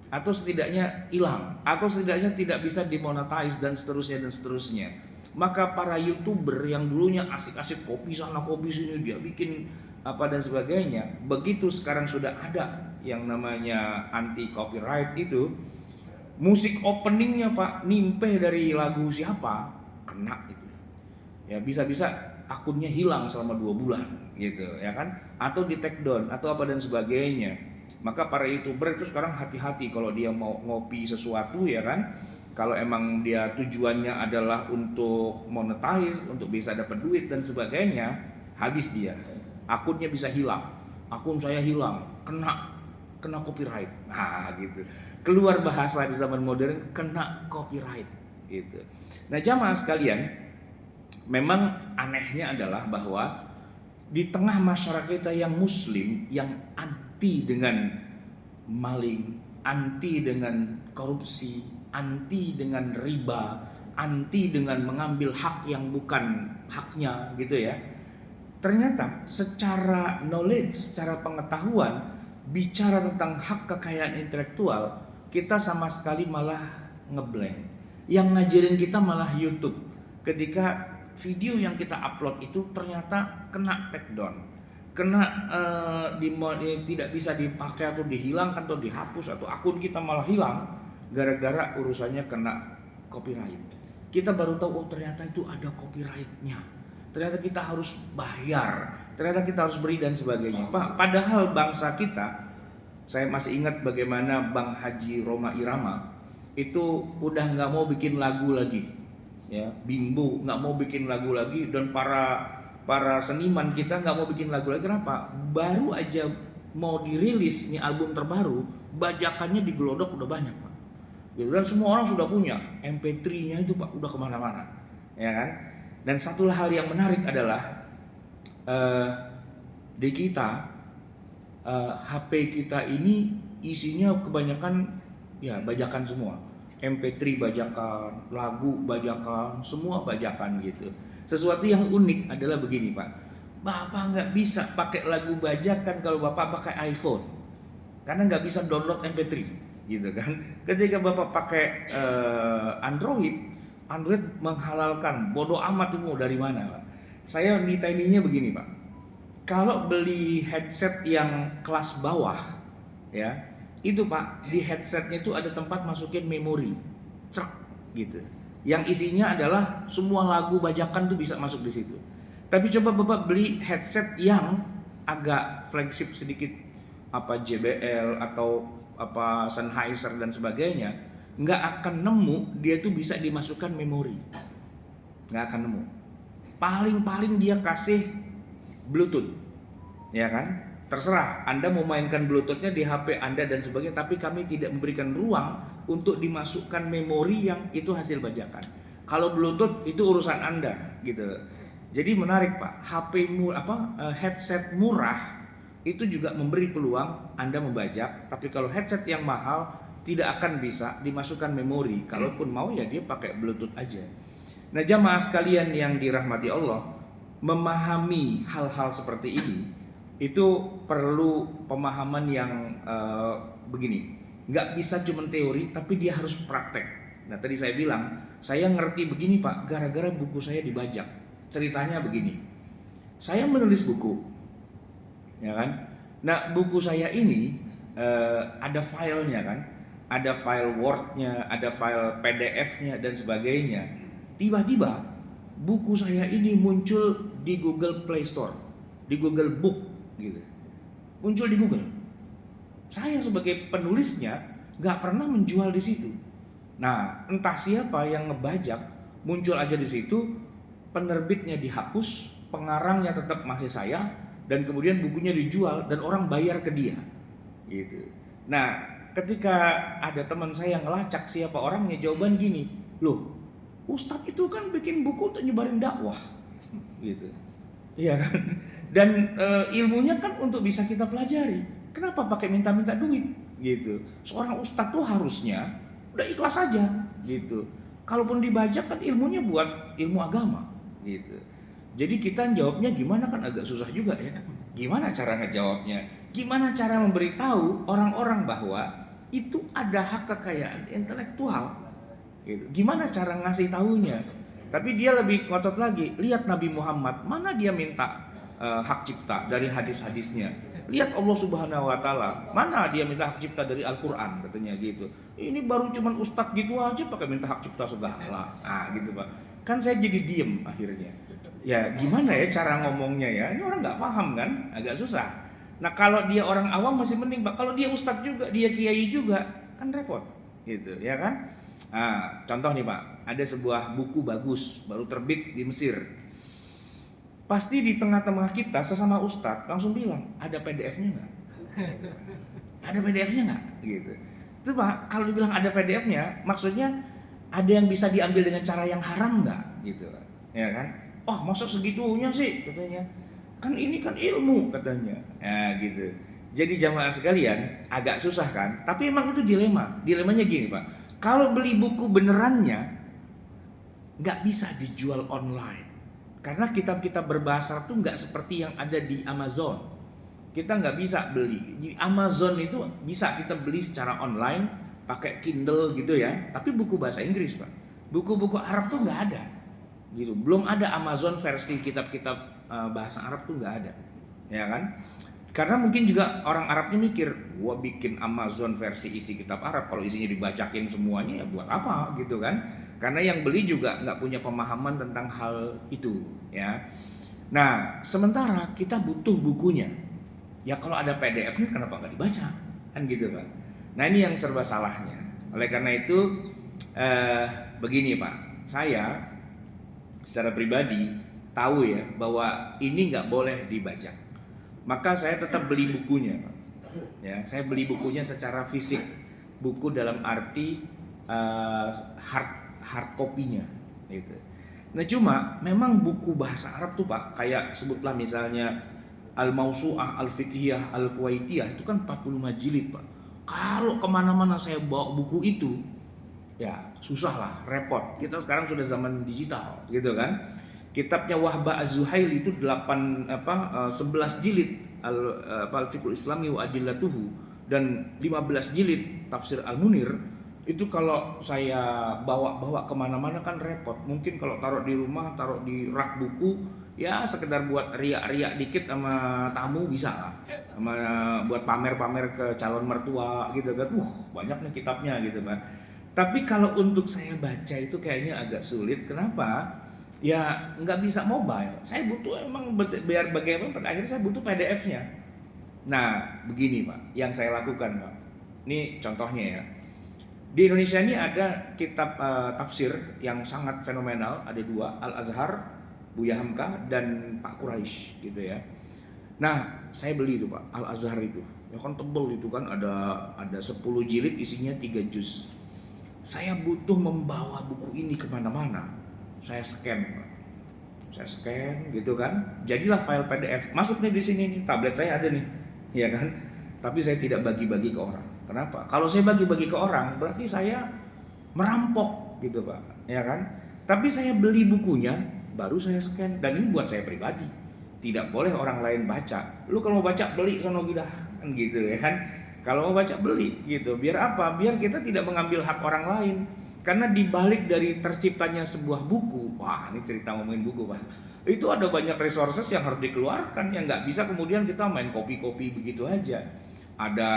atau setidaknya hilang atau setidaknya tidak bisa dimonetize dan seterusnya. Maka para YouTuber yang dulunya asik-asik kopi sana kopi sini, dia bikin apa dan sebagainya, begitu sekarang sudah ada yang namanya anti copyright itu, musik openingnya Pak nimpeh dari lagu siapa kena itu ya, bisa-bisa akunnya hilang selama 2 bulan gitu ya kan, atau di take down atau apa dan sebagainya. Maka para YouTuber itu sekarang hati-hati kalau dia mau ngopi sesuatu ya kan, kalau emang dia tujuannya adalah untuk monetize, untuk bisa dapat duit dan sebagainya, habis dia, akunnya bisa hilang, akun saya hilang, kena copyright, nah gitu, keluar bahasa di zaman modern, kena copyright gitu. Nah jamaah sekalian, memang anehnya adalah bahwa di tengah masyarakat kita yang muslim, yang anti dengan maling, anti dengan korupsi, anti dengan riba, anti dengan mengambil hak yang bukan haknya gitu ya. Ternyata secara knowledge, secara pengetahuan, bicara tentang hak kekayaan intelektual, kita sama sekali malah ngeblank. Yang ngajarin kita malah YouTube. Ketika video yang kita upload itu ternyata kena take down, kena tidak bisa dipakai atau dihilangkan atau dihapus, atau akun kita malah hilang gara-gara urusannya kena copyright. Kita baru tahu, oh ternyata itu ada copyrightnya, ternyata kita harus bayar, ternyata kita harus beri dan sebagainya. Padahal bangsa kita, saya masih ingat bagaimana Bang Haji Roma Irama itu udah nggak mau bikin lagu lagi. Ya, Bimbo nggak mau bikin lagu lagi, dan para seniman kita nggak mau bikin lagu lagi. Kenapa? Baru aja mau dirilis nih album terbaru, bajakannya di Glodok udah banyak Pak. Dan semua orang sudah punya MP3-nya itu Pak, udah kemana-mana, ya kan? Dan satu hal yang menarik adalah di kita HP kita ini isinya kebanyakan ya bajakan semua. MP3 bajakan, lagu bajakan, semua bajakan gitu. Sesuatu yang unik adalah begini Pak, Bapak nggak bisa pakai lagu bajakan kalau Bapak pakai iPhone, karena nggak bisa download MP3 gitu kan. Ketika Bapak pakai Android menghalalkan, bodoh amat itu mau dari mana Pak. Saya nitainya begini Pak, kalau beli headset yang kelas bawah ya, itu Pak, di headsetnya itu ada tempat masukin memori, cek gitu, yang isinya adalah semua lagu bajakan tuh bisa masuk di situ. Tapi coba Bapak beli headset yang agak flagship sedikit, apa JBL atau apa Sennheiser dan sebagainya, nggak akan nemu dia tuh bisa dimasukkan memori, nggak akan nemu. Paling dia kasih Bluetooth, ya kan? Terserah Anda mau mainkan Bluetoothnya di HP Anda dan sebagainya, tapi kami tidak memberikan ruang untuk dimasukkan memori yang itu hasil bajakan. Kalau Bluetooth itu urusan Anda gitu. Jadi menarik Pak, headset murah itu juga memberi peluang Anda membajak, tapi kalau headset yang mahal tidak akan bisa dimasukkan memori. Kalaupun mau ya dia pakai Bluetooth aja. Nah jamaah sekalian yang dirahmati Allah, memahami hal-hal seperti ini itu perlu pemahaman yang begini, nggak bisa cuma teori tapi dia harus praktek. Nah tadi saya bilang saya ngerti begini Pak gara-gara buku saya dibajak. Ceritanya begini, saya menulis buku, ya kan? Nah buku saya ini ada filenya kan, ada file Word-nya, ada file PDF-nya dan sebagainya. Tiba-tiba buku saya ini muncul di Google Play Store, di Google Book gitu. Muncul di Google. Saya sebagai penulisnya nggak pernah menjual di situ. Nah, entah siapa yang ngebajak, muncul aja di situ, penerbitnya dihapus, pengarangnya tetap masih saya, dan kemudian bukunya dijual dan orang bayar ke dia. Gitu. Nah, ketika ada teman saya yang ngelacak siapa orangnya, jawaban gini, loh, Ustadz itu kan bikin buku untuk nyebarin dakwah, gitu, iya kan? Dan ilmunya kan untuk bisa kita pelajari. Kenapa pakai minta-minta duit, gitu? Seorang ustadz tuh harusnya udah ikhlas aja, gitu. Kalaupun dibajak kan ilmunya buat ilmu agama, gitu. Jadi kita jawabnya gimana kan agak susah juga ya. Gimana cara ngejawabnya? Gimana cara memberitahu orang-orang bahwa itu ada hak kekayaan intelektual? Gitu. Gimana cara ngasih tahunya? Tapi dia lebih ngotot lagi. Lihat Nabi Muhammad, mana dia minta hak cipta dari hadis-hadisnya. Lihat Allah Subhanahu Wa Taala, mana dia minta hak cipta dari Al-Quran, katanya gitu. Ini baru cuman ustadz gitu aja pakai minta hak cipta segala. Gitu Pak. Kan saya jadi diem akhirnya. Ya gimana ya cara ngomongnya ya? Ini orang nggak paham kan, agak susah. Nah kalau dia orang awam masih mending Pak. Kalau dia ustadz juga, dia kiai juga, kan repot, gitu, ya kan? Nah, contoh nih Pak, ada sebuah buku bagus baru terbit di Mesir. Pasti di tengah-tengah kita sesama ustadz langsung bilang, ada PDF-nya nggak? Ada PDF-nya nggak? Gitu. Itu Pak, kalau dibilang ada PDF-nya, maksudnya ada yang bisa diambil dengan cara yang haram nggak? Gitu, ya kan? Oh, masa segitunya sih, katanya. Kan ini kan ilmu, katanya. Ya, gitu. Jadi jamaah sekalian, agak susah kan? Tapi emang itu dilema. Dilemanya gini Pak. Kalau beli buku benerannya nggak bisa dijual online karena kitab-kitab berbahasa Arab tuh nggak seperti yang ada di Amazon. Kita nggak bisa beli di Amazon, itu bisa kita beli secara online pakai Kindle gitu ya. Tapi buku bahasa Inggris Pak, buku-buku Arab tuh nggak ada gitu. Belum ada Amazon versi kitab-kitab bahasa Arab tuh nggak ada, ya kan? Karena mungkin juga orang Arabnya mikir, gua bikin Amazon versi isi kitab Arab, kalau isinya dibacakin semuanya ya buat apa gitu kan? Karena yang beli juga nggak punya pemahaman tentang hal itu, ya. Nah, sementara kita butuh bukunya. Ya kalau ada PDF-nya kenapa nggak dibaca? Kan gitu Pak. Nah ini yang serba salahnya. Oleh karena itu begini Pak, saya secara pribadi tahu ya bahwa ini nggak boleh dibajak. Maka saya tetap beli bukunya, ya. Saya beli bukunya secara fisik, buku dalam arti hard copy-nya, gitu. Nah cuma memang buku bahasa Arab tuh Pak, kayak sebutlah misalnya Al-Mausu'ah, Al-Fiqhiyah, Al-Kuwaitiyah, itu kan 45 jilid Pak. Kalau kemana-mana saya bawa buku itu, ya susah lah, repot. Kita sekarang sudah zaman digital, gitu kan. Kitabnya Wahbah Az-Zuhaili itu 11 jilid Al-Fiqhul Islami wa Adillatuhu dan 15 jilid Tafsir Al-Munir. Itu kalau saya bawa kemana-mana kan repot. Mungkin kalau taruh di rumah, taruh di rak buku, ya sekedar buat riak-riak dikit sama tamu bisa lah, sama buat pamer-pamer ke calon mertua gitu kan. Banyak nih kitabnya gitu kan. Tapi kalau untuk saya baca itu kayaknya agak sulit. Kenapa? Ya nggak bisa mobile. Saya butuh emang biar bagaimana pada akhirnya saya butuh PDF-nya. Nah begini Pak, yang saya lakukan Pak. Ini contohnya ya. Di Indonesia ini ada kitab tafsir yang sangat fenomenal. Ada dua, Al-Azhar, Buya Hamka dan Pak Quraisy gitu ya. Nah saya beli itu Pak, Al-Azhar itu. Ya kan tebel itu kan, ada 10 jilid isinya 3 juz. Saya butuh membawa buku ini kemana-mana. Saya scan gitu kan, jadilah file PDF, masuk nih di sini nih, tablet saya ada nih, ya kan. Tapi saya tidak bagi-bagi ke orang. Kenapa? Kalau saya bagi-bagi ke orang, berarti saya merampok gitu Pak, ya kan. Tapi saya beli bukunya baru saya scan. Dan ini buat saya pribadi, tidak boleh orang lain baca. Lu kalau mau baca beli sono gila kan gitu ya kan. Kalau mau baca beli gitu. Biar apa? Biar kita tidak mengambil hak orang lain. Karena dibalik dari terciptanya sebuah buku, wah ini cerita ngomongin buku Pak, itu ada banyak resources yang harus dikeluarkan, yang nggak bisa kemudian kita main copy begitu aja. Ada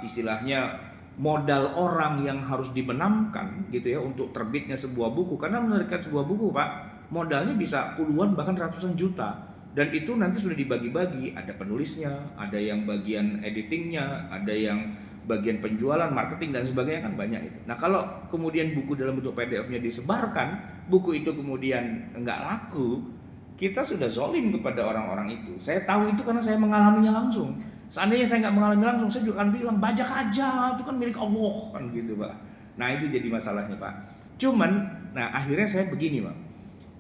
istilahnya modal orang yang harus dibenamkan gitu ya untuk terbitnya sebuah buku. Karena menerbitkan sebuah buku Pak, modalnya bisa puluhan bahkan ratusan juta. Dan itu nanti sudah dibagi-bagi, ada penulisnya, ada yang bagian editingnya, ada yang bagian penjualan, marketing dan sebagainya, kan banyak itu. Nah kalau kemudian buku dalam bentuk PDF-nya disebarkan, buku itu kemudian enggak laku, kita sudah zolim kepada orang-orang itu. Saya tahu itu karena saya mengalaminya langsung. Seandainya saya nggak mengalami langsung, saya juga akan bilang bajak aja, itu kan milik Allah kan gitu Pak. Nah itu jadi masalahnya Pak. Cuman, nah akhirnya saya begini Pak.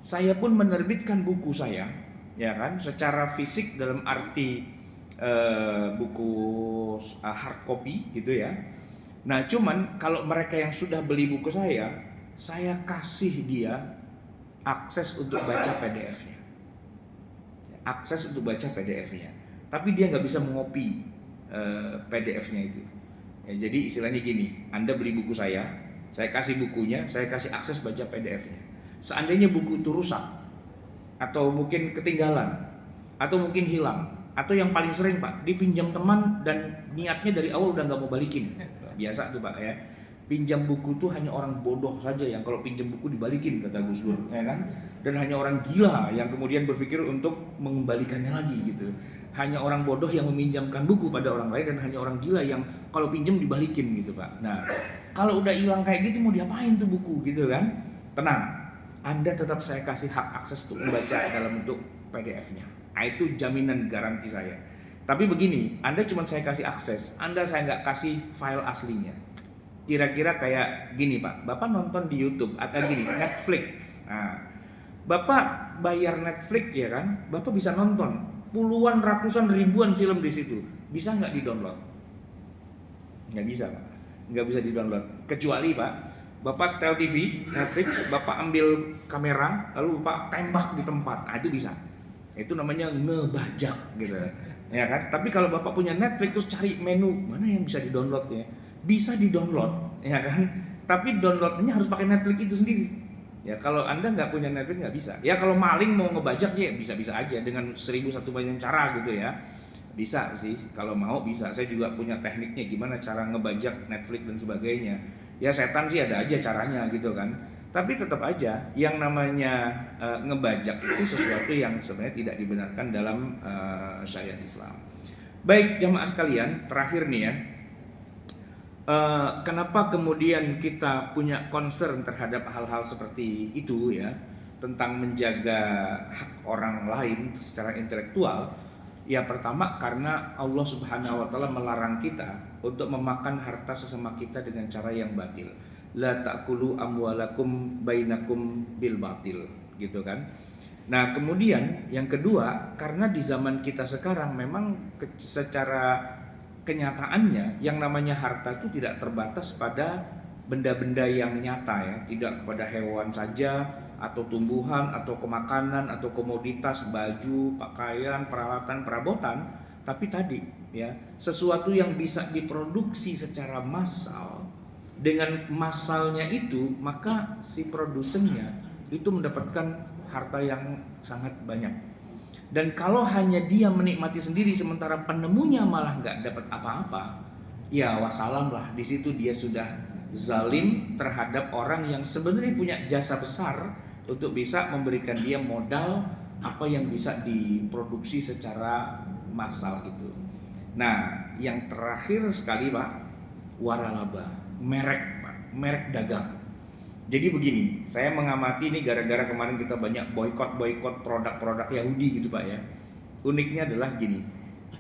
Saya pun menerbitkan buku saya, ya kan, secara fisik dalam arti buku hard copy gitu ya. Nah cuman kalau mereka yang sudah beli buku saya kasih dia akses untuk baca PDF-nya, akses untuk baca PDF-nya. Tapi dia nggak bisa mengopi PDF-nya itu. Ya, jadi istilahnya gini, Anda beli buku saya kasih bukunya, saya kasih akses baca PDF-nya. Seandainya buku itu rusak atau mungkin ketinggalan atau mungkin hilang, atau yang paling sering Pak, dipinjam teman dan niatnya dari awal udah nggak mau balikin. Biasa tuh Pak ya. Pinjam buku tuh hanya orang bodoh saja yang kalau pinjam buku dibalikin, kata Gus Dur, ya kan? Dan hanya orang gila yang kemudian berpikir untuk mengembalikannya lagi gitu. Hanya orang bodoh yang meminjamkan buku pada orang lain, dan hanya orang gila yang kalau pinjam dibalikin gitu Pak. Nah, kalau udah hilang kayak gitu mau diapain tuh buku gitu kan? Tenang, Anda tetap saya kasih hak akses untuk membaca dalam bentuk PDF-nya. Nah, itu jaminan garansi saya. Tapi begini, Anda cuma saya kasih akses, saya nggak kasih file aslinya. Kira-kira kayak gini Pak, Bapak nonton di YouTube atau gini, Netflix. Nah, Bapak bayar Netflix ya kan, Bapak bisa nonton puluhan, ratusan, ribuan film di situ. Bisa nggak di-download? Nggak bisa Pak, nggak bisa di-download. Kecuali Pak, Bapak setel TV, Netflix, Bapak ambil kamera, lalu Bapak tembak di tempat. Nah itu bisa. Itu namanya ngebajak gitu ya kan. Tapi kalau Bapak punya Netflix terus cari menu mana yang bisa di-download ya, bisa di-download ya kan, tapi downloadnya harus pakai Netflix itu sendiri ya. Kalau Anda nggak punya Netflix nggak bisa ya. Kalau maling mau ngebajak ya bisa-bisa aja dengan 1001 banyak cara gitu ya, bisa sih kalau mau bisa. Saya juga punya tekniknya gimana cara ngebajak Netflix dan sebagainya ya. Setan sih ada aja caranya gitu kan. Tapi tetap aja yang namanya ngebajak itu sesuatu yang sebenarnya tidak dibenarkan dalam syariat Islam. Baik jamaah sekalian, terakhir nih ya, kenapa kemudian kita punya concern terhadap hal-hal seperti itu ya, tentang menjaga hak orang lain secara intelektual? Ya pertama karena Allah Subhanahu wa taala melarang kita untuk memakan harta sesama kita dengan cara yang batil. La ta'kulu amwalakum bainakum bil batil gitu kan. Nah kemudian yang kedua, karena di zaman kita sekarang memang secara kenyataannya yang namanya harta itu tidak terbatas pada benda-benda yang nyata ya, tidak kepada hewan saja atau tumbuhan atau kemakanan atau komoditas, baju, pakaian, peralatan, perabotan, tapi tadi ya sesuatu yang bisa diproduksi secara massal. Dengan massalnya itu maka si produsennya itu mendapatkan harta yang sangat banyak. Dan kalau hanya dia menikmati sendiri sementara penemunya malah nggak dapat apa-apa, ya wassalam lah. Di situ dia sudah zalim terhadap orang yang sebenarnya punya jasa besar untuk bisa memberikan dia modal apa yang bisa diproduksi secara massal itu. Nah, yang terakhir sekali Pak, waralaba. Merek dagang. Jadi begini, saya mengamati ini gara-gara kemarin kita banyak boykot produk-produk Yahudi gitu Pak ya. Uniknya adalah gini,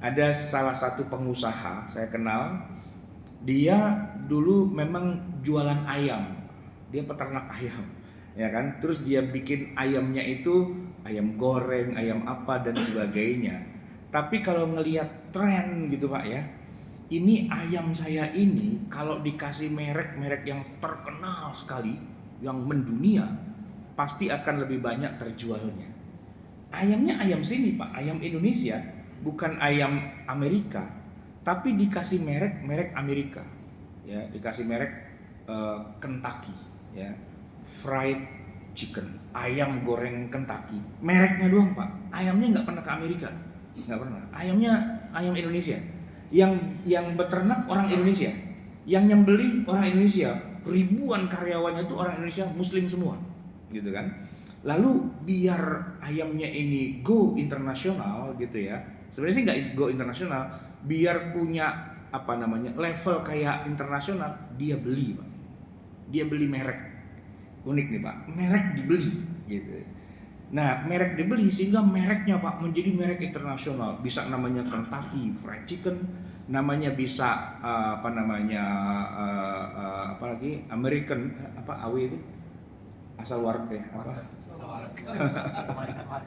ada salah satu pengusaha saya kenal, dia dulu memang jualan ayam, dia peternak ayam, ya kan. Terus dia bikin ayamnya itu ayam goreng, ayam apa dan sebagainya. Tapi kalau ngelihat tren gitu Pak ya, ini ayam saya ini kalau dikasih merek yang terkenal sekali, yang mendunia, pasti akan lebih banyak terjualnya. Ayamnya ayam sini Pak, ayam Indonesia, bukan ayam Amerika, tapi dikasih merek Amerika, ya, dikasih merek Kentucky, ya, fried chicken, ayam goreng Kentucky, mereknya doang Pak, ayamnya nggak pernah ke Amerika, nggak pernah, ayamnya ayam Indonesia, yang beternak orang Indonesia, yang nyembeli orang Indonesia, ribuan karyawannya itu orang Indonesia, Muslim semua, gitu kan. Lalu biar ayamnya ini go internasional gitu ya, sebenarnya sih nggak go internasional, biar punya apa namanya level kayak internasional, dia beli Pak, dia beli merek, unik nih Pak, merek dibeli gitu. Nah merek dibeli sehingga mereknya Pak menjadi merek internasional, bisa namanya Kentucky Fried Chicken, namanya bisa apa namanya apalagi American apa AW itu asal warteg apa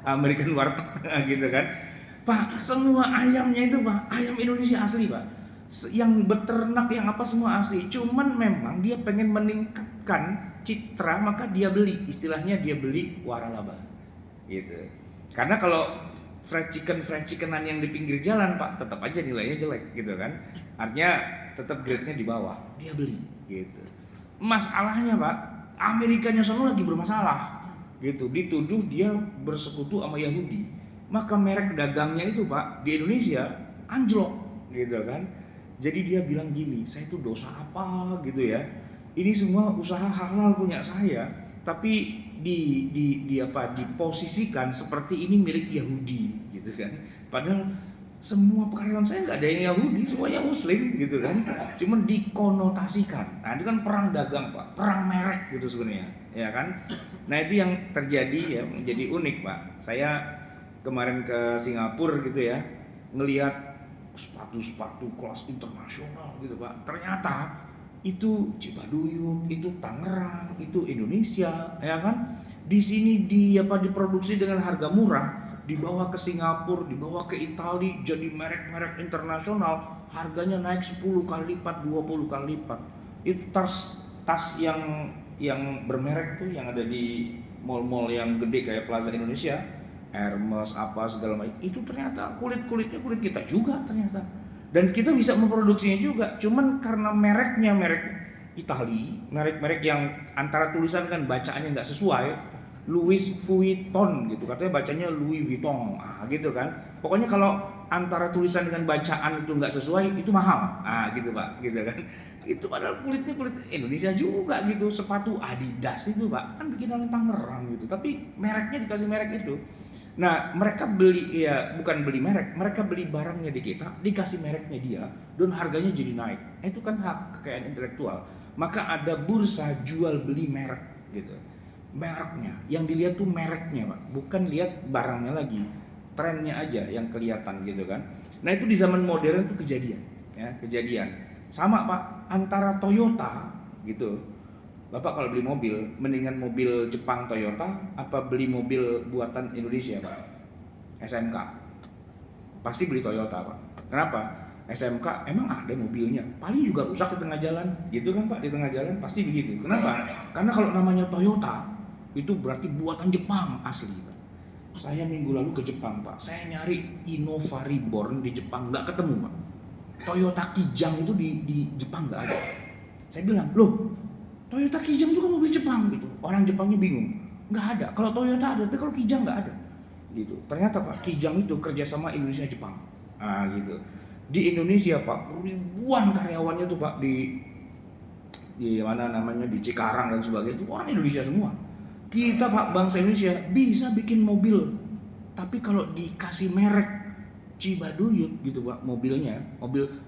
American warteg gitu kan Pak, semua ayamnya itu Pak ayam Indonesia asli Pak, yang beternak yang apa semua asli, cuman memang dia pengen meningkatkan citra, maka dia beli, istilahnya dia beli waralaba gitu. Karena kalau fried chickenan yang di pinggir jalan Pak tetap aja nilainya jelek gitu kan, artinya tetap grade-nya di bawah, dia beli gitu. Masalahnya Pak, Amerikanya sono lagi bermasalah gitu, dituduh dia bersekutu sama Yahudi, maka merek dagangnya itu Pak di Indonesia anjlok gitu kan. Jadi dia bilang gini, saya itu dosa apa gitu ya, ini semua usaha halal punya saya, tapi diposisikan seperti ini milik Yahudi gitu kan. Padahal semua karyawan saya nggak ada yang Yahudi, semuanya Muslim gitu kan, cuman dikonotasikan. Nah itu kan perang dagang Pak, perang merek gitu sebenarnya, ya kan. Nah itu yang terjadi ya, menjadi unik Pak. Saya kemarin ke Singapura gitu ya, ngelihat sepatu kelas internasional gitu Pak. Ternyata itu Cibaduyut, itu Tangerang, itu Indonesia, ya kan. Di sini diproduksi dengan harga murah, dibawa ke Singapura, dibawa ke Italia, jadi merek-merek internasional, harganya naik 10 kali lipat, 20 kali lipat. Itu tas yang bermerek tuh yang ada di mall-mall yang gede kayak Plaza Indonesia, Hermes apa segala macam, itu ternyata kulitnya kulit kita juga ternyata. Dan kita bisa memproduksinya juga, cuman karena mereknya merek Italia, merek-merek yang antara tulisan kan bacaannya nggak sesuai, Louis Vuitton gitu, katanya bacanya Louis Vuitton, gitu kan. Pokoknya kalau antara tulisan dengan bacaan itu nggak sesuai, itu mahal, gitu Pak, gitu kan. Itu padahal kulitnya kulit Indonesia juga gitu, sepatu Adidas itu Pak, kan bikinan Tangerang gitu, tapi mereknya dikasih merek itu. Nah mereka beli, ya bukan beli merek, mereka beli barangnya di kita, dikasih mereknya dia, dan harganya jadi naik. Itu kan hak kekayaan intelektual. Maka ada bursa jual beli merek gitu. Mereknya, yang dilihat tuh mereknya Pak, bukan lihat barangnya lagi, trennya aja yang kelihatan gitu kan. Nah itu di zaman modern tuh kejadian, ya kejadian. Sama Pak, antara Toyota gitu, Bapak kalau beli mobil, mendingan mobil Jepang Toyota apa beli mobil buatan Indonesia Pak? SMK, pasti beli Toyota Pak. Kenapa? SMK emang ada mobilnya, paling juga rusak di tengah jalan, gitu kan Pak, di tengah jalan pasti begitu. Kenapa? Karena kalau namanya Toyota itu berarti buatan Jepang asli Pak. Saya minggu lalu ke Jepang Pak, saya nyari Innova Reborn di Jepang nggak ketemu Pak. Toyota Kijang itu di Jepang nggak ada. Saya bilang, loh Toyota Kijang itu kan mobil Jepang gitu. Orang Jepangnya bingung, nggak ada. Kalau Toyota ada, tapi kalau Kijang nggak ada gitu. Ternyata Pak, Kijang itu kerjasama Indonesia Jepang, gitu. Di Indonesia Pak, ribuan karyawannya tuh Pak di mana namanya di Cikarang dan sebagainya itu orang Indonesia semua. Kita Pak, bangsa Indonesia bisa bikin mobil, tapi kalau dikasih merek Cibaduyut gitu Pak, mobil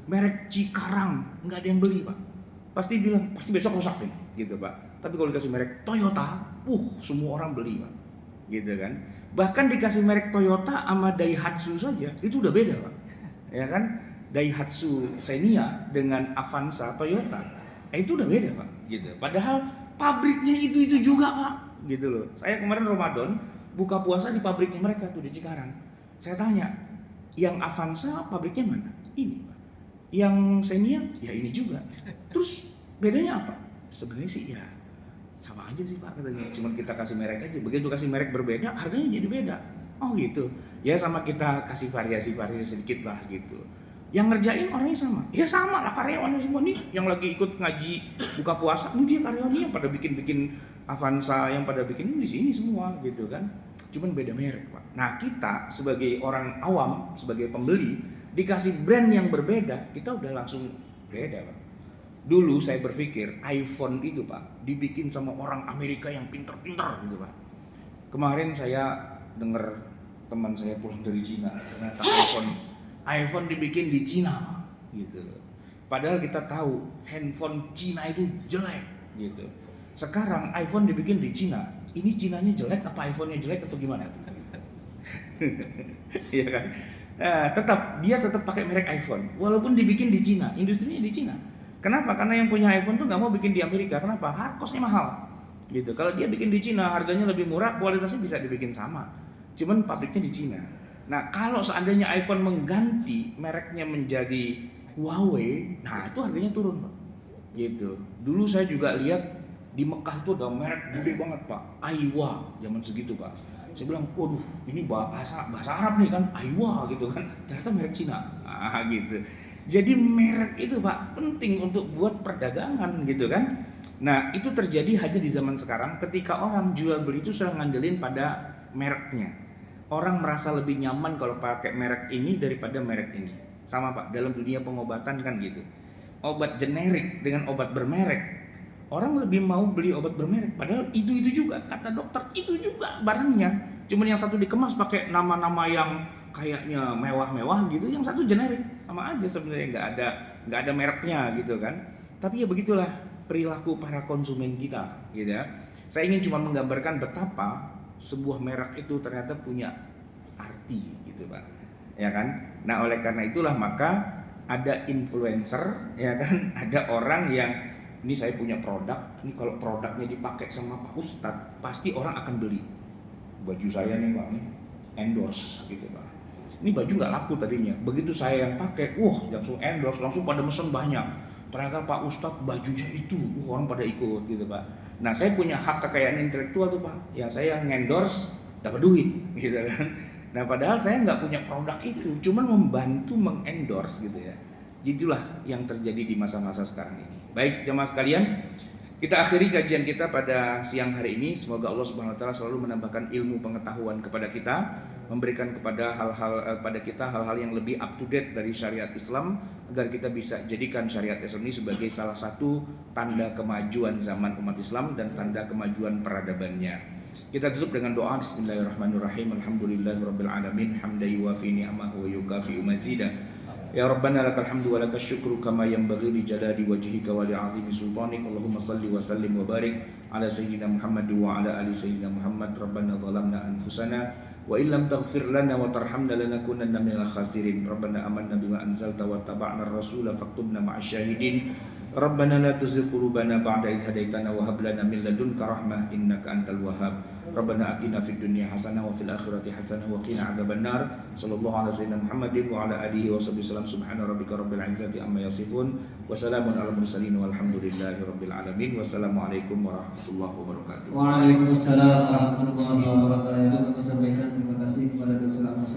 merek Cikarang nggak ada yang beli Pak. Pasti bilang pasti besok rusak nih gitu Pak. Tapi kalau dikasih merek Toyota, semua orang beli Pak, gitu kan. Bahkan dikasih merek Toyota sama Daihatsu saja itu udah beda Pak, ya kan. Daihatsu Xenia dengan Avanza Toyota, itu udah beda Pak, gitu. Padahal pabriknya itu juga Pak, gitu loh. Saya kemarin Ramadan buka puasa di pabriknya mereka tuh di Cikarang. Saya tanya, yang Avanza pabriknya mana? Ini Pak. Yang Xenia ya ini juga. Terus bedanya apa? Sebenarnya sih ya Sama aja sih Pak katanya, cuman kita kasih merek aja. Begitu kasih merek berbeda, harganya jadi beda. Oh gitu. Ya sama kita kasih variasi-variasi sedikit lah gitu. Yang ngerjain orangnya sama. Ya sama lah karyawannya semua nih. Yang lagi ikut ngaji buka puasa, ini dia karyawannya yang pada bikin-bikin Avanza, yang pada bikin di sini semua gitu kan. Cuman beda merek Pak. Nah kita sebagai orang awam, sebagai pembeli, dikasih brand yang berbeda, kita udah langsung beda Pak. Dulu saya berpikir iPhone itu Pak dibikin sama orang Amerika yang pinter-pinter gitu Pak. Kemarin saya dengar teman saya pulang dari Cina, ternyata iPhone dibikin di Cina gitu. Padahal kita tahu handphone Cina itu jelek gitu. Sekarang iPhone dibikin di Cina. Ini Cinanya jelek apa iPhone-nya jelek atau gimana? Iya kan? Nah, dia tetap pakai merek iPhone walaupun dibikin di Cina, industrinya di Cina. Kenapa? Karena yang punya iPhone tuh nggak mau bikin di Amerika. Kenapa? Kosnya mahal. Gitu. Kalau dia bikin di Cina, harganya lebih murah, kualitasnya bisa dibikin sama. Cuman pabriknya di Cina. Nah, kalau seandainya iPhone mengganti mereknya menjadi Huawei, nah itu harganya turun, Pak. Gitu. Dulu saya juga lihat di Mekah tuh ada merek gede banget, Pak. Aiwa, zaman segitu, Pak. Saya bilang, waduh, ini bahasa Arab nih kan, Aiwa gitu kan. Ternyata merek Cina. Gitu. Jadi merek itu Pak penting untuk buat perdagangan gitu kan. Nah itu terjadi hanya di zaman sekarang ketika orang jual beli itu sudah ngandelin pada mereknya. Orang merasa lebih nyaman kalau pakai merek ini daripada merek ini. Sama Pak, dalam dunia pengobatan kan gitu. Obat generik dengan obat bermerek, orang lebih mau beli obat bermerek. Padahal itu juga kata dokter, itu juga barangnya. Cuman yang satu dikemas pakai nama-nama yang kayaknya mewah-mewah gitu, yang satu generik, sama aja sebenarnya, nggak ada mereknya gitu kan. Tapi ya begitulah perilaku para konsumen kita gitu ya. Saya ingin cuma menggambarkan betapa sebuah merek itu ternyata punya arti gitu Pak, ya kan. Nah oleh karena itulah maka ada influencer ya kan, ada orang yang ini saya punya produk, ini kalau produknya dipakai sama Pak Ustadz pasti orang akan beli. Baju saya nih Pak, nih endorse gitu Pak. Ini baju nggak laku tadinya, begitu saya yang pakai, langsung endorse, langsung pada mesen banyak. Ternyata Pak Ustadz bajunya itu, orang pada ikut gitu Pak. Nah saya punya hak kekayaan intelektual tuh Pak, yang saya ngendorse dapat duit gitu kan. Nah padahal saya nggak punya produk itu, cuman membantu mengendorse gitu ya. Itulah yang terjadi di masa-masa sekarang ini. Baik jemaah sekalian, kita akhiri kajian kita pada siang hari ini. Semoga Allah Subhanahu wa taala selalu menambahkan ilmu pengetahuan kepada kita, memberikan kepada hal-hal yang lebih up to date dari syariat Islam, agar kita bisa jadikan syariat Islam ini sebagai salah satu tanda kemajuan zaman umat Islam dan tanda kemajuan peradabannya. Kita tutup dengan doa Bismillahirrahmanirrahim. Alhamdulillahirabbil alamin, hamdan yuwafi ni'amahu wa yukafi'u mazidah. Ya Rabbana lakal hamdu wa lakas syukru kama yanbaghi li jalali wajhika wa li 'azimi sultanik. Allahumma salli wa sallim wa barik ala sayyidina Muhammad wa ala ali sayyidina Muhammad. Rabbana zalamna anfusana wa illam taghfir lana wa tarhamna lanakunanna minal khasirin. Rabbana amanna bima anzalta wa taba'na ar-rasula faktubna ma'asy syahidin. Rabbana la tuzigh qulubana ba'da idh hadaitana wa hab lana min ladunka rahmah innaka antal wahhab. Rabbana atina fid dunya hasanah wa fil akhirati hasanah wa qina adzabannar. Sallallahu alaihi wasallam Muhammadin wa ala alihi wa sahbihi wasallam. Subhana rabbika rabbil izzati amma yasifun wa salamun alal mursalin walhamdulillahi rabbil alamin. Wassalamualaikum warahmatullahi wabarakatuh. Waalaikumsalam warahmatullahi wabarakatuh. Terima kasih kepada Dr. Ahmad